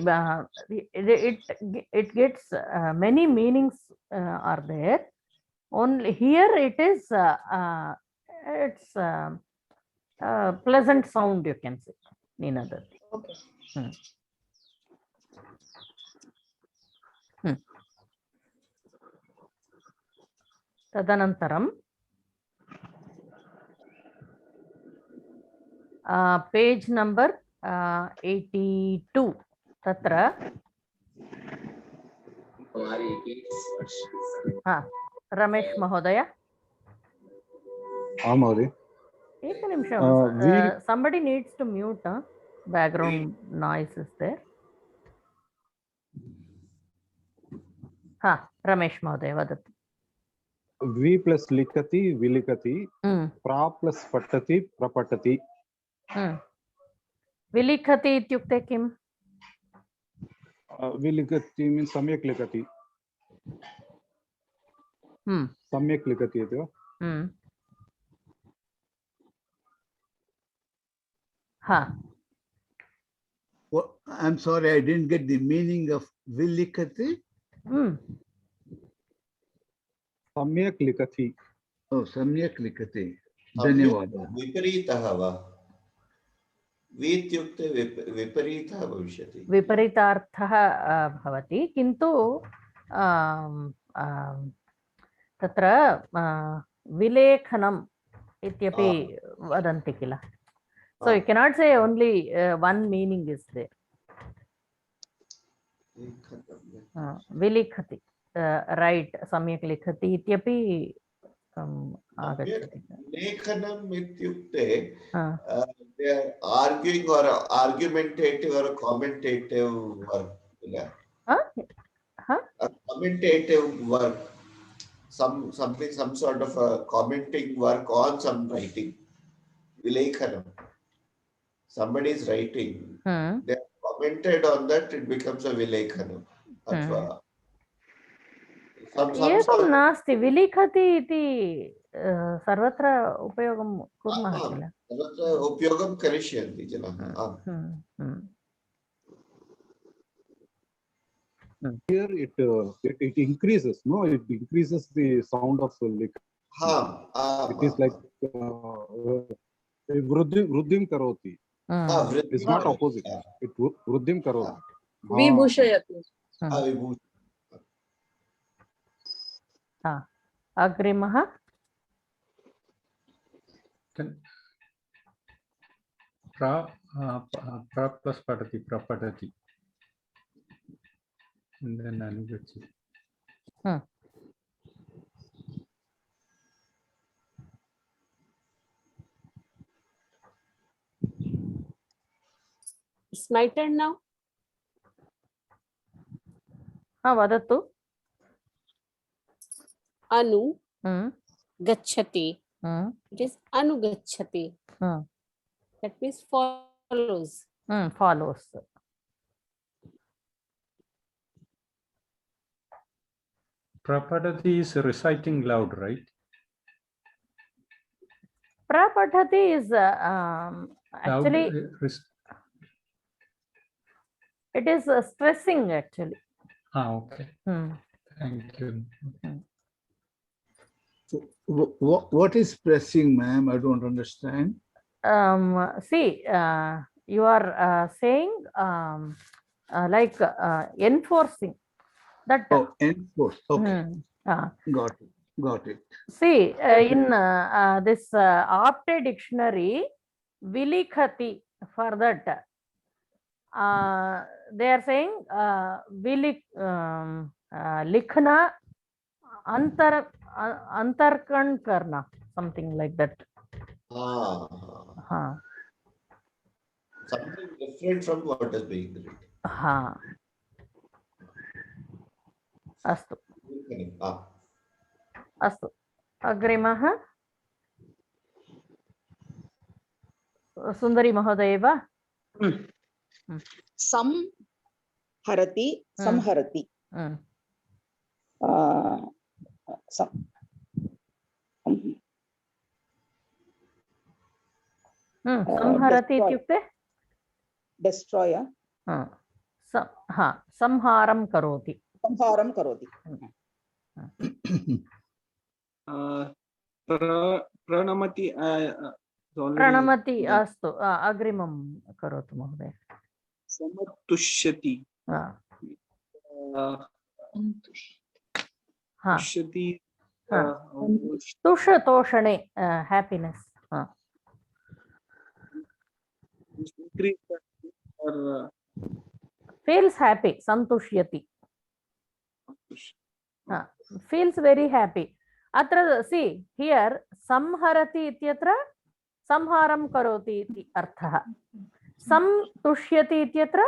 it gets many meanings are there. Only here it is it's pleasant sound, you can say. Ninadati. Okay. Tadanantaram page number 82 tatra Ramesh Mahodaya. Mahoday. Ek nimisham. Somebody needs to mute. Background noise is there. Ramesh Mahodaya vadatu. V plus likati vilikati. Pra plus patati prapatati. Vilikhati ityukte kim? Vilikati means samyak likati. Samyak likati ito. Well, I'm sorry, I didn't get the meaning of vilikati. Samyak likati. Oh, samyak likati. Dhanyawad. Viparitah va. Vityukte viparitah bhavishyati. Viparitarthah bhavati. Kintu tatra vilekhanam ityapi vadanti kila. So you cannot say only one meaning is there. Vilikhati. Right. Samyak likhati ityapi agachati. Lekhanam ityukte they are arguing or argumentative or commentative work. A commentative work. Some sort of a commenting work on some writing. Vilekhanam. Somebody is writing. They have commented on that, it becomes a vilekhanam. एकं नास्ति विलिखति इति सर्वत्र उपयोगं कुर्मः किल सर्वत्र उपयोगं करिष्यन्ति जनाः Here it increases, no? It increases the sound of lik. It is like vruddhim karoti. It's not opposite. It vruddhim karoti. Vibhushayati. Agrimah. Pra plus padati, prapadati. And then anugati. It's my turn now. वदतु. Anu gacchati. It is anugacchati. That means follows. Follows. Prapadati is reciting loud, right? Prapadati is actually it is stressing actually. Okay. Thank you. So, what is pressing, ma'am? I don't understand. See, you are saying like enforcing that. Oh, enforce. Okay. Got it. See, in this Apte dictionary, vilikhati, for that, they are saying likhna antarkan karna, something like that. Something different from what is being written. Astu. Astu. Agrimah. Sundari Mahodaya va? Samharati, samharati. Samharati ityukte? Destroyer. Samharam karoti. Samharam karoti. Pranamati. Pranamati astu. Agrimam karotu Mahodaya. Samartushyati. Tushyati. Tusha toshane, happiness. Feels happy. Santushyati. Feels very happy. Atra, see here, samharati ityatra samharam karoti iti arthaha. Samtushyati ityatra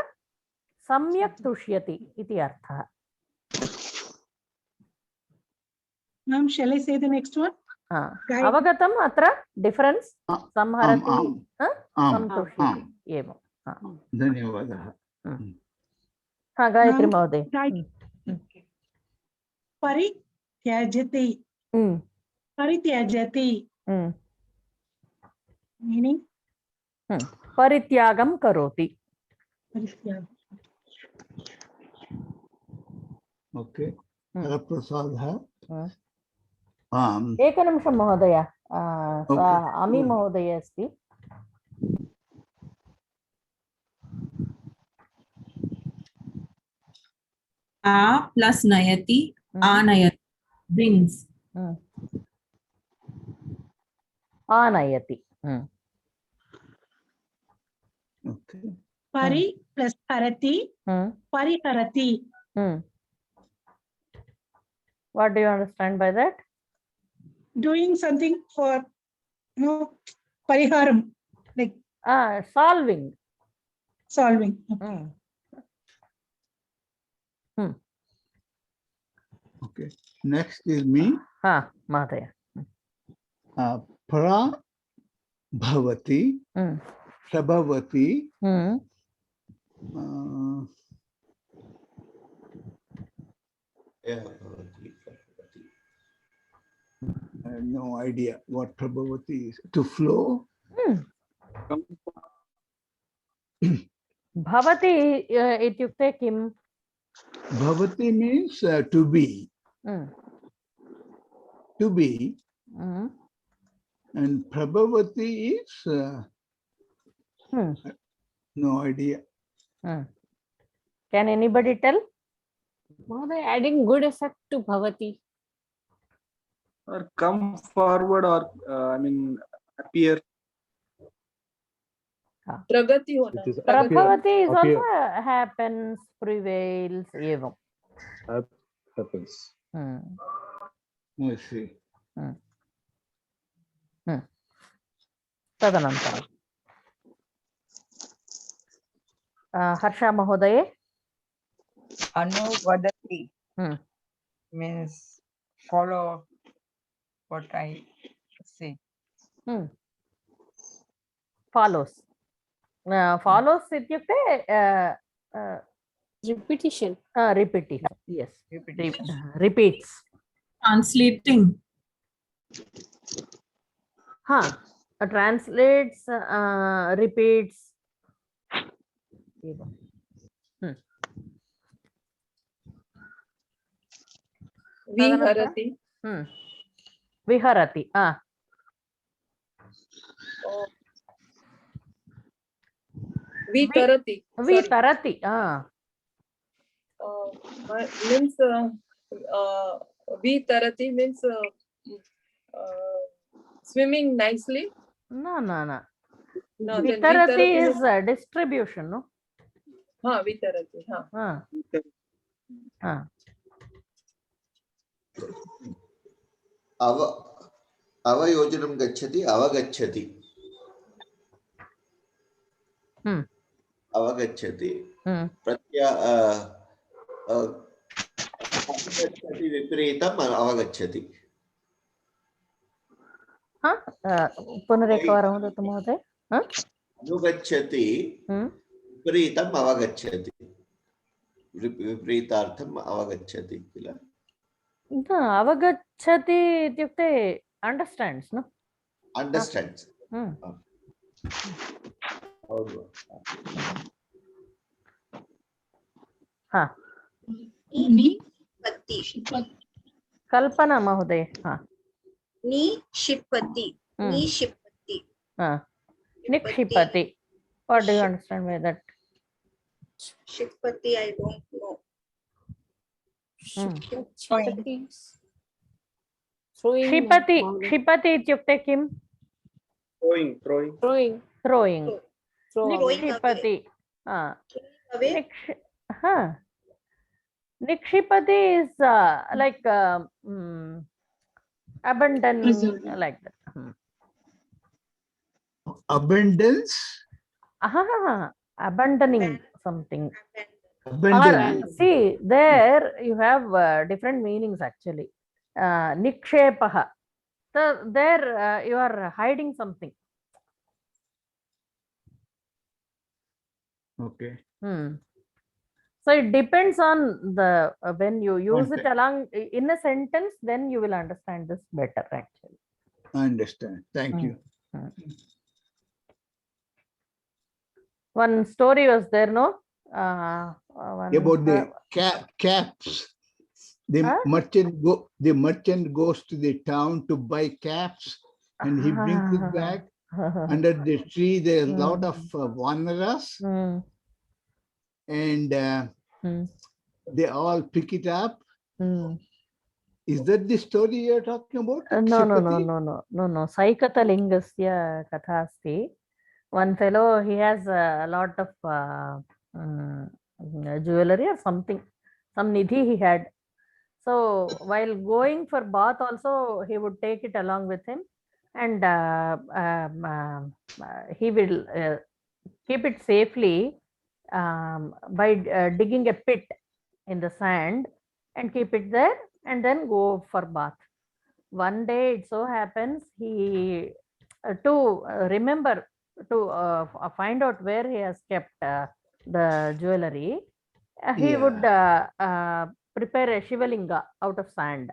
samyak tushyati iti arthaha. Ma'am, shall I say the next one? Avagatam atra difference. Samharati samtushyati. Evam. Dhanyavadah. Gayatri Mahodaya. Parityajati. Parityajati. Meaning? Parityagam karoti. Okay. Prasadha. एकनिमिषं महोदय, अमी महोदय अस्ति. A plus nayati, anayati, brings. Anayati. Okay. Pari plus harati, pariharati. What do you understand by that? Doing something for, pariharam, like solving. Solving. Okay. Okay. Next is me. Mahodaya. Pra bhavati, prabhavati. I have no idea what prabhavati is. To flow. Bhavati ityukte kim? Bhavati means to be. To be. And prabhavati is no idea. Can anybody tell? Now they're adding good effect to bhavati. Or come forward, or appear. Pragati hona. Prabhavati is also happens, prevails, evam. Happens. I see. Tadanantaram. Harsha Mahodaye. Anuvadati means follow what I say. Follows. Follows ityukte repetition. Repetition. Yes. Repeats. Translating. Translates, repeats. Viharati. Viharati. Vitarati. Vitarati. Means Vitarati means swimming nicely. No. No, Vitarati is distribution, no? Vitarati. Avayojanam gacchati, avagacchati. Avagacchati. Pratya avagacchati vipareetam avagacchati. पुनरेकवारं वदतु महोदय. अनुगच्छति विपरीतम् अवगच्छति. विपरीतार्थम् अवगच्छति किल. अवगच्छति इत्युक्ते understands, no? Understands. कल्पना महोदय. Nishipati. Nikshipati. What do you understand by that? Shipati, I don't know. Shipati ityukte kim? Throwing. Nikshipati. Nikshipati is like abandoning, like that. Abundance? Abandoning something. Abandon. See, there you have different meanings actually. Nikshepaha. So there you are hiding something. Okay. So it depends on the when you use it along in a sentence, then you will understand this better actually. I understand. Thank you. One story was there, no? About the caps. The merchant goes to the town to buy caps, and he brings it back. Under the tree, there's a lot of vanaras, and they all pick it up. Is that the story you're talking about? No. Saikata Lingasya Katha asti. One fellow, he has a lot of jewelry or something, some nidhi he had. So while going for bath also, he would take it along with him, and he will keep it safely by digging a pit in the sand and keep it there and then go for bath. One day it so happens he find out where he has kept the jewelry, he would prepare a Shivalinga out of sand.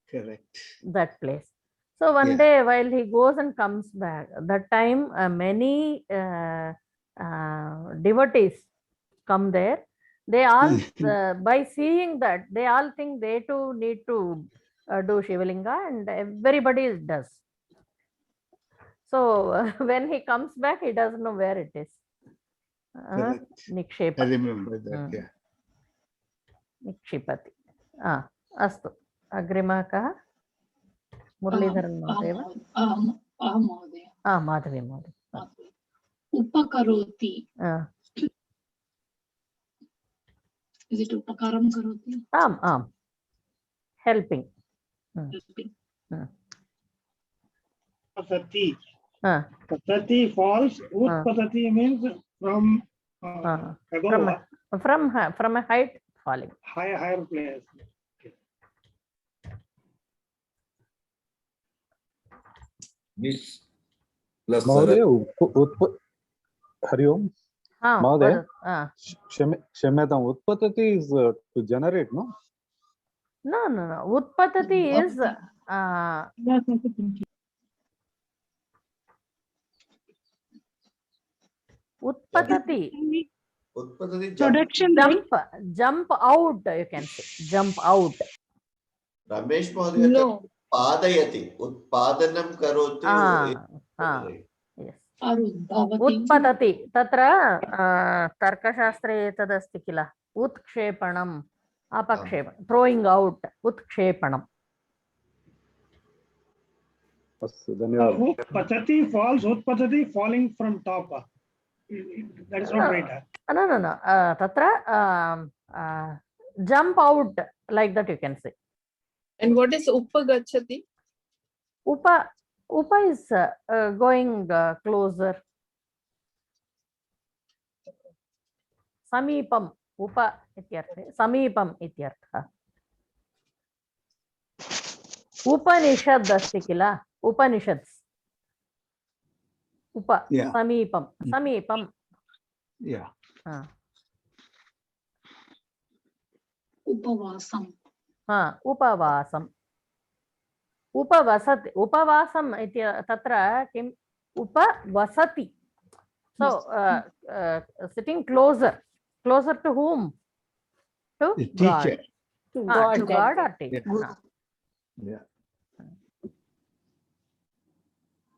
Correct. That place. So one day while he goes and comes back, that time many devotees come there. They all, by seeing that, they all think they too need to do Shivalinga, and everybody does. So when he comes back, he doesn't know where it is. Nikshepa. I remember that, Nikshipati. Astu. Agrima kaha? Muralidharan Mahadeva. Madhavi Mahadeva. Upakaroti. Is it upakaram karoti? Helping. Patati. Patati falls. Utpatati means from From a height falling. Higher place. Nis plus Mahoday, Sarati. Hari Om. Mahoday, Kshamyatam, Utpatati is to generate, no? No. Utpatati is Utpatati. Production, Jump out, you can say. Jump out. Ramesh Mahoday, no. Padayati. Utpadanam karoti. Yes. Utpatati. Tatra tarkashastre etadasti kila. Utkshephanam. Apakshepanam. Throwing out. Utkshephanam. Patati falls, Utpatati falling from top. That is not right. No. Tatra jump out, like that you can say. And what is Upagachati? Upa is going closer. Samipam. Upa ityartha. Samipam ityartha. Upanishad asti kila. Upanishads. Upa. Yeah. Samipam. Yeah. Upavasam. Upavasam. Upavasam iti tatra kim upavasati. So sitting closer to whom? To the God. teacher. To God or teacher. Yeah.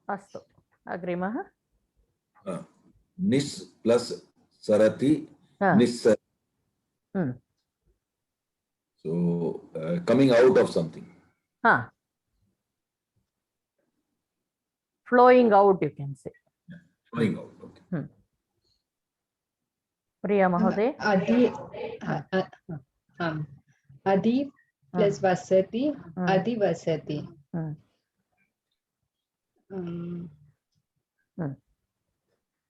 Astu. Agrimah. Nis plus Sarati. Nissar. So coming out of something. Flowing out, you can say. Flowing out. Okay. Priya Mahoday. Adi plus Vasati. Adi Vasati.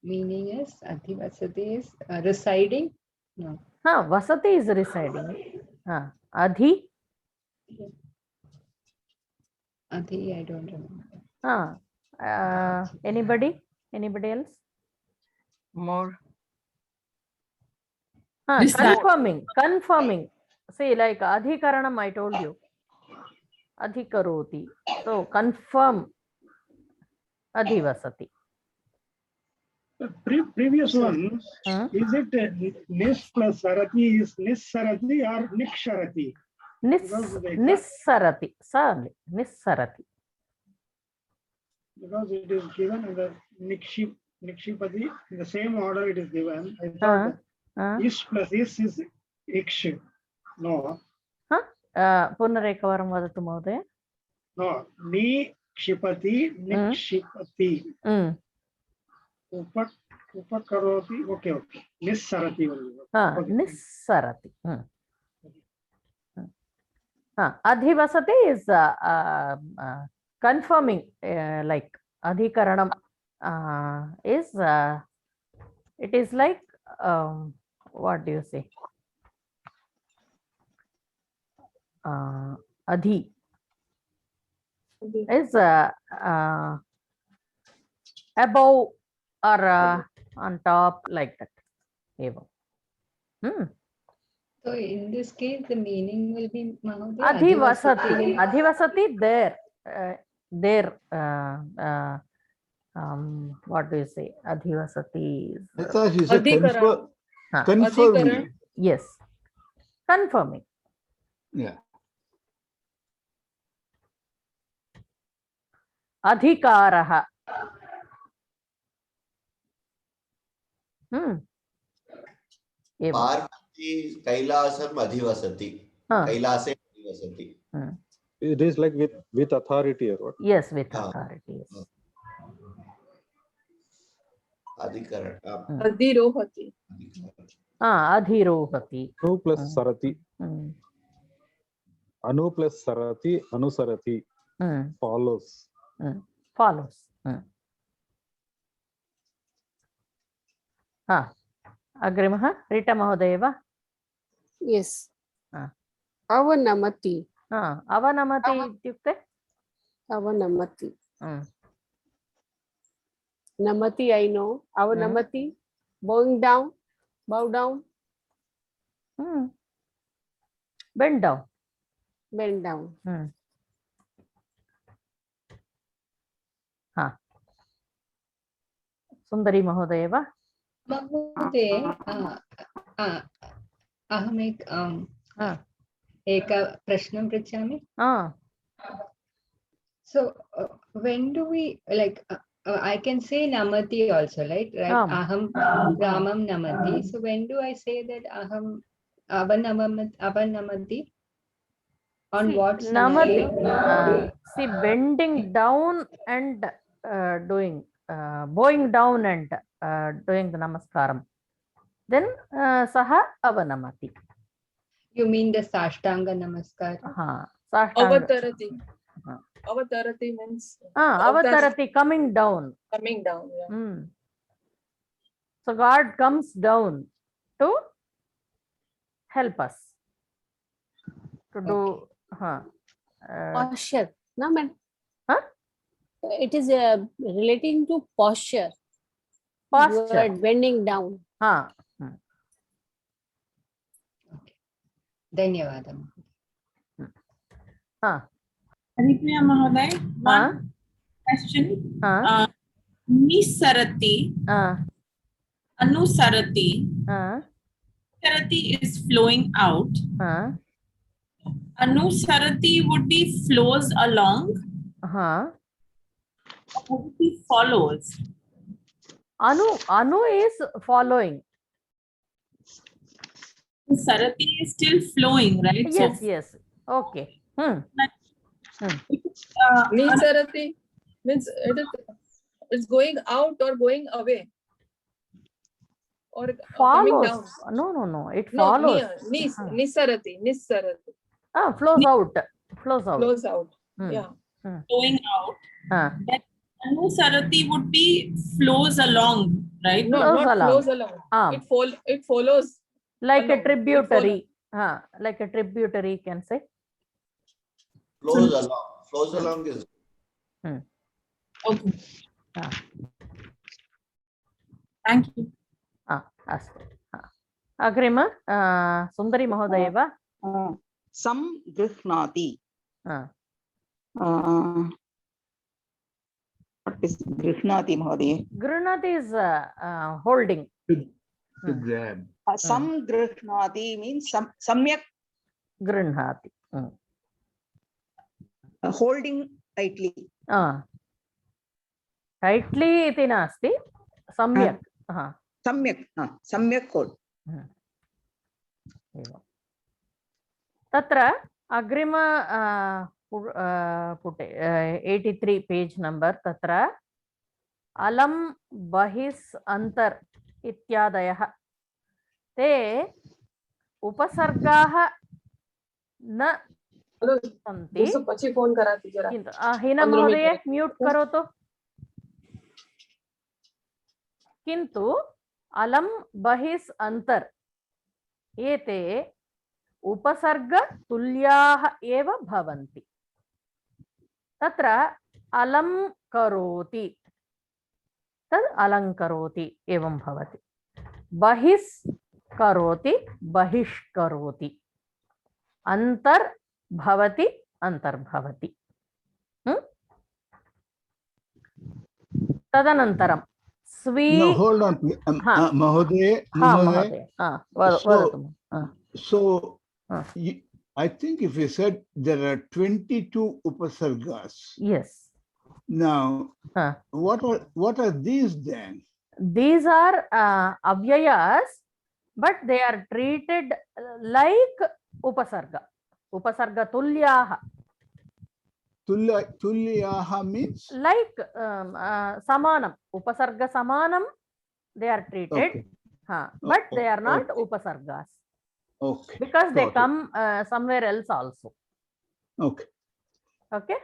Meaning is Adi Vasati is residing. No. Vasati is residing. Adhi. Adhi, I don't remember. Anybody else? More. Confirming. See, like adhikaranam, I told you. Adhikaroti. So confirm. Adhivasati. Previous one, is it Nis plus Sarati is Nissarati or Niksharati? Nissarati. Certainly. Nissarati. Because it is given in the Nikshipati, in the same order it is given. I thought Ish plus is Iksh. No. Punarekavaram vadatu Mahoday. No. Nikshipati, Nikshipati. Upakaroti. Okay. Nissarati. Nissarati. Adhivasati is confirming, like adhikaranam is it is like what do you say? Adhi is above or on top, like that. So in this case, the meaning will be Adhivasati. Adhivasati there. What do you say? Adhivasati is. I thought you said confirming. Yes. Confirming. Yeah. Adhikaraha. Parvati Kailasam Adhivasati. Kailase Adhivasati. It is like with authority or what? Yes, with authority. Yes. Adhirohati. Adhirohati. Anu plus Sarati. Anu plus Sarati, Anusarati. Follows. Follows. अग्रिमः रीटा महोदय वा? Yes. Avanamati. अवनमति इत्युक्ते Avanamati. Namati, I know. Avanamati, bowing down, bow down. Bend down. Bend down. सुंदरी महोदय वा? महोदय अहम् एक प्रश्नं पृच्छामि. So when do we like I can say namati also, right? Aham ramam namati. So when do I say that aham avanamati? On what namati? See, bending down and doing bowing down and doing the namaskaram. Then saha avanamati. You mean the Sashtanga Namaskar? Avatarati. Avatarati means avatarati, coming down. Coming down, yeah. So God comes down to help us to do posture. No, man. It is relating to posture. Posture. You are bending down. धन्यवादः. Haripriya Mahoday, one question. Nisarati, Anusarati. Sarati is flowing out. Anusarati would be flows along. Would be follows. Anu is following. Sarati is still flowing, right? Yes, yes. Okay. Nisarati means it's going out or going away. Or coming down. No. It follows. Nisarati. Flows out. Flows out. Flows out. Yeah. Flowing out. That Anusarati would be flows along, right? No, not flows along. It follows. Like a tributary. Like a tributary, can say. Flows along. Flows along is. Okay. Thank you. अस्तु. अग्रिम सुन्दरी महोदय वा? सं गृह्णाति. What is गृह्णाति महोदय? गृह्णाति is holding. To grab. Sam गृह्णाति means सम्यक् गृह्णाति. Holding tightly. Tightly इति नास्ति. सम्यक्. सम्यक् hold. तत्र अग्रिम पुटे 83 पेज नंबर तत्र अलं बहिस् अंतर इत्यादयः ते उपसर्गाः न सन्ति. हिना महोदय म्यूट करोतु. किन्तु अलं बहिस् अंतर एते उपसर्ग तुल्याः एव भवन्ति. तत्र अलं करोति तद् अलङ्करोति एवं भवति. बहिस् करोति बहिष्करोति. अंतर भवति अंतर्भवति. तदनन्तरं No, hold on. Mahoday. So I think if you said there are 22 upasargas. Yes. Now, what are these then? These are avyayas, but they are treated like upasarga. Upasarga tulyaha. Tulyaha means? Like samanam. Upasarga samanam, they are treated. But they are not upasargas. Okay. Because they come somewhere else also. Okay. Okay.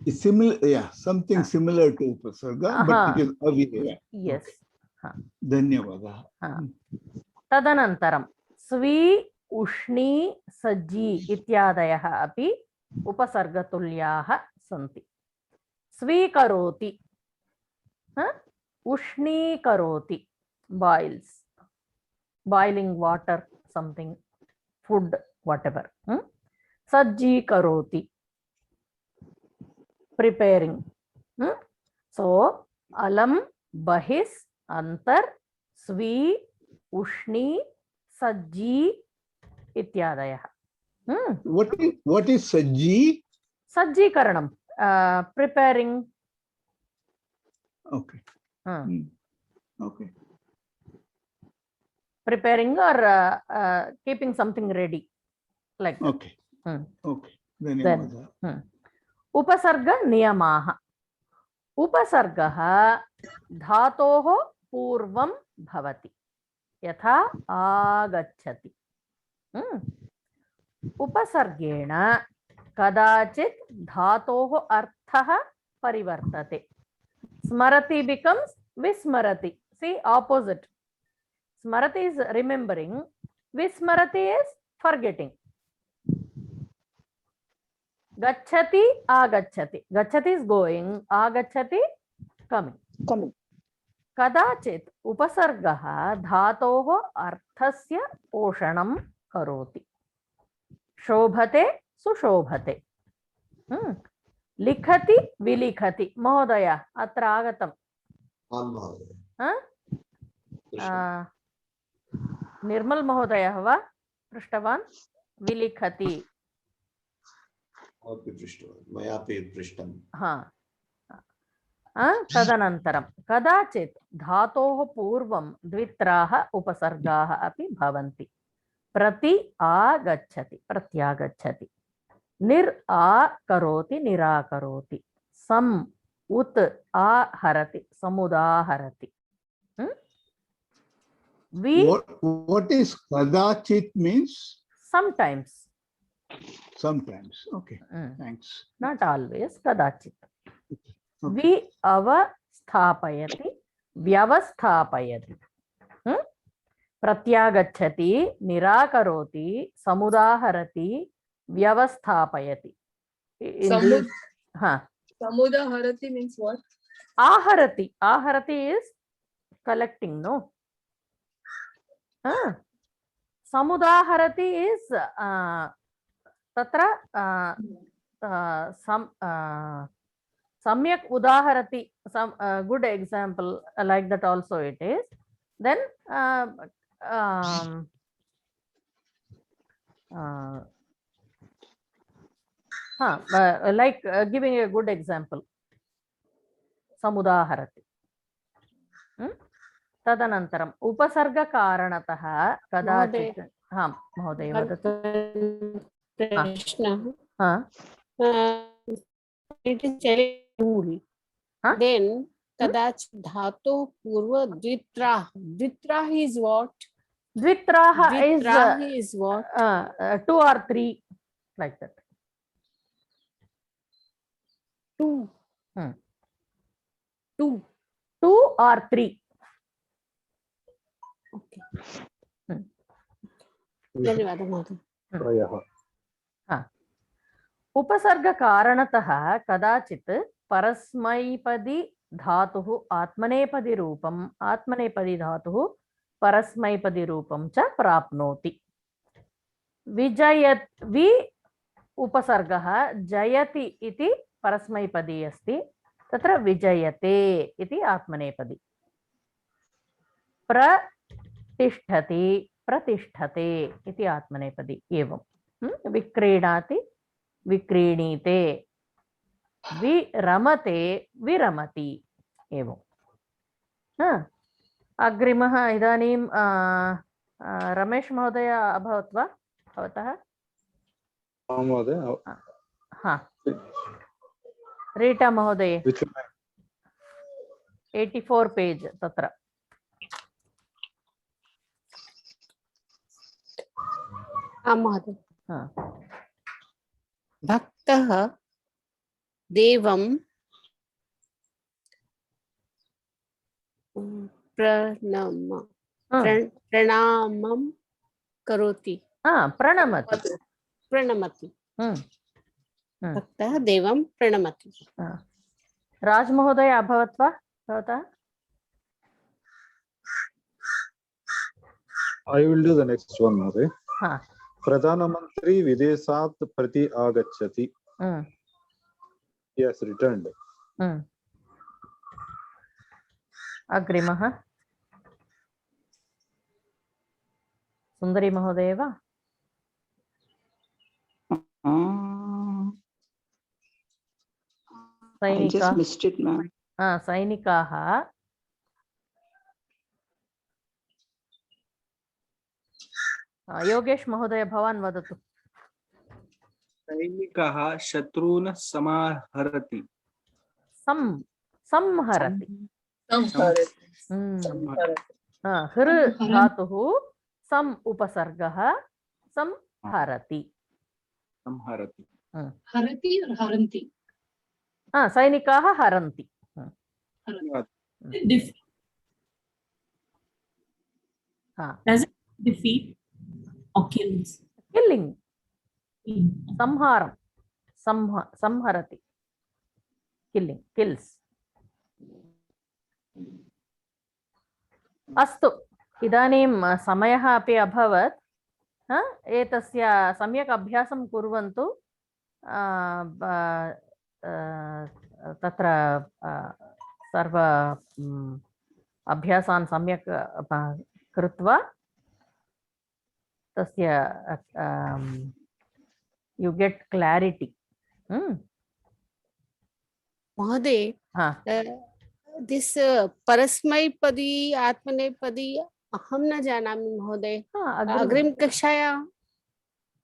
It's similar, yeah, something similar to upasarga, but it is avyaya. Yes. Okay. Dhanyavada. तदनन्तरं स्वी उष्णी सज्जी इत्यादयः अपि उपसर्गतुल्याः सन्ति। स्वीकरोति, उष्णीकरोति, boils, boiling water, something, food, whatever. Sajjikaroti, preparing. So alam, bahis, antar, svi, ushni, sajji ityadayah. What is sajji? Sajjikaranam, preparing. Okay. Okay. Preparing or keeping something ready, like that. Okay. Okay. Then upasarga niyamaha. उपसर्गः धातोः पूर्वं भवति, यथा आगच्छति। उपसर्गेण कदाचित् धातोः अर्थः परिवर्तते। स्मरति becomes vismarati. See, opposite. Smarati is remembering, vismarati is forgetting. Gacchati, agacchati. Gacchati is going, agacchati coming. Kadachit upasargah dhatoh arthasya poshanam karoti. Shobhate, sushobhate. Likhati, vilikhati. Mahodaya, atra agatam. निर्मल महोदयः वा पृष्टवान्? विलिखति। तदनन्तरं कदाचित् धातोः पूर्वं द्वित्राः उपसर्गाः अपि भवन्ति। प्रति आगच्छति, प्रत्यागच्छति। निर् आकरोति, निराकरोति। सम् उत् आहरति, समुदाहरति। What is kadachit means? Sometimes. Sometimes. Okay. Thanks. Not always. Kadachit. Vi avasthapayati, vyavasthapayati. Pratyagachati, nirakaroti, samudaharati, vyavasthapayati. Samudaharati means what? Aharati. Aharati is collecting, no? Samudaharati is tatra samyak udaharati, some good example like that also it is. Then like giving a good example, samudaharati. तदनन्तरम् उपसर्गकारणतः कदाचित् महोदय वदतु। प्रश्नः it is telling rule. Then कदाचित् धातोः पूर्व द्वित्राः is what? द्वित्राः is what? 2 or 3, like that. 2 or 3. Okay. धन्यवादः महोदय। उपसर्गकारणतः कदाचित् परस्मैपदी धातुः आत्मनेपदी रूपम्, आत्मनेपदी धातुः परस्मैपदी रूपं च प्राप्नोति। वि उपसर्गः जयति इति परस्मैपदी अस्ति, तत्र विजयते इति आत्मनेपदी। प्रतिष्ठति, प्रतिष्ठते इति आत्मनेपदी। एवं विक्रीणाति, विक्रीणीते, विरमते, विरमति। एवं अग्रिमः इदानीं रमेश महोदय अभवत् वा भवतः? महोदय। रीटा महोदय 84 पेज तत्र। महोदय। भक्तः देवं प्रणामं करोति। प्रणमति। प्रणमति। भक्तः देवं प्रणमति। राजमहोदय अभवत् वा भवतः? I will do the next one, Mother. Pradhanamantri Videsat Prati Agachati. He has returned. अग्रिमः सुंदरी महोदय वा? सैनिकाः योगेश महोदय भवान् वदतु। सैनिकः शत्रून् समाहरति। संहरति। हृ धातुः सम् उपसर्गः संहरति। संहरति। हरति और हरन्ति। सैनिकाः हरन्ति। Does it defeat or kills? Killing. Samharam. Samharati. Killing. Kills. अस्तु, इदानीं समयः अपि अभवत्। एतस्य सम्यक् अभ्यासं कुर्वन्तु। तत्र सर्व अभ्यासान् सम्यक् कृत्वा तस्य you get clarity. महोदय, this परस्मैपदी आत्मनेपदी अहं न जानामि महोदय। अग्रिम कक्षायां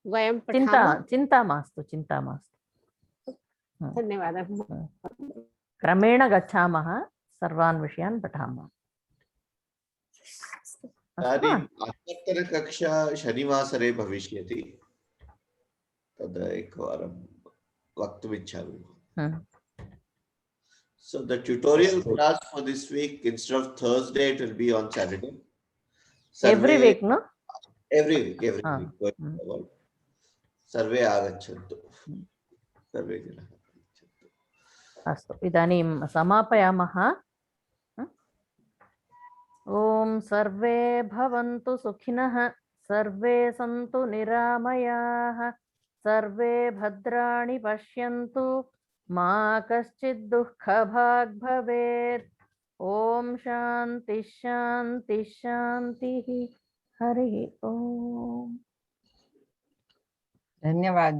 वयं पठामः। चिन्ता मास्तु, चिन्ता मास्तु। धन्यवादः। क्रमेण गच्छामः, सर्वान् विषयान् पठामः। कक्षा शनिवासरे भविष्यति, तद् एकवारं वक्तुमिच्छामि। So the tutorial class for this week, instead of Thursday, it will be on Saturday. Every week, no? Every week. Sarve agachantu. Sarve janaः agachantu. अस्तु, इदानीं समापयामः। ॐ सर्वे भवन्तु सुखिनः, सर्वे सन्तु निरामयाः, सर्वे भद्राणि पश्यन्तु, मा कश्चित् दुःखभाग् भवेत्। ॐ शान्ति शान्ति शान्तिः। हरिः ॐ। धन्यवाद।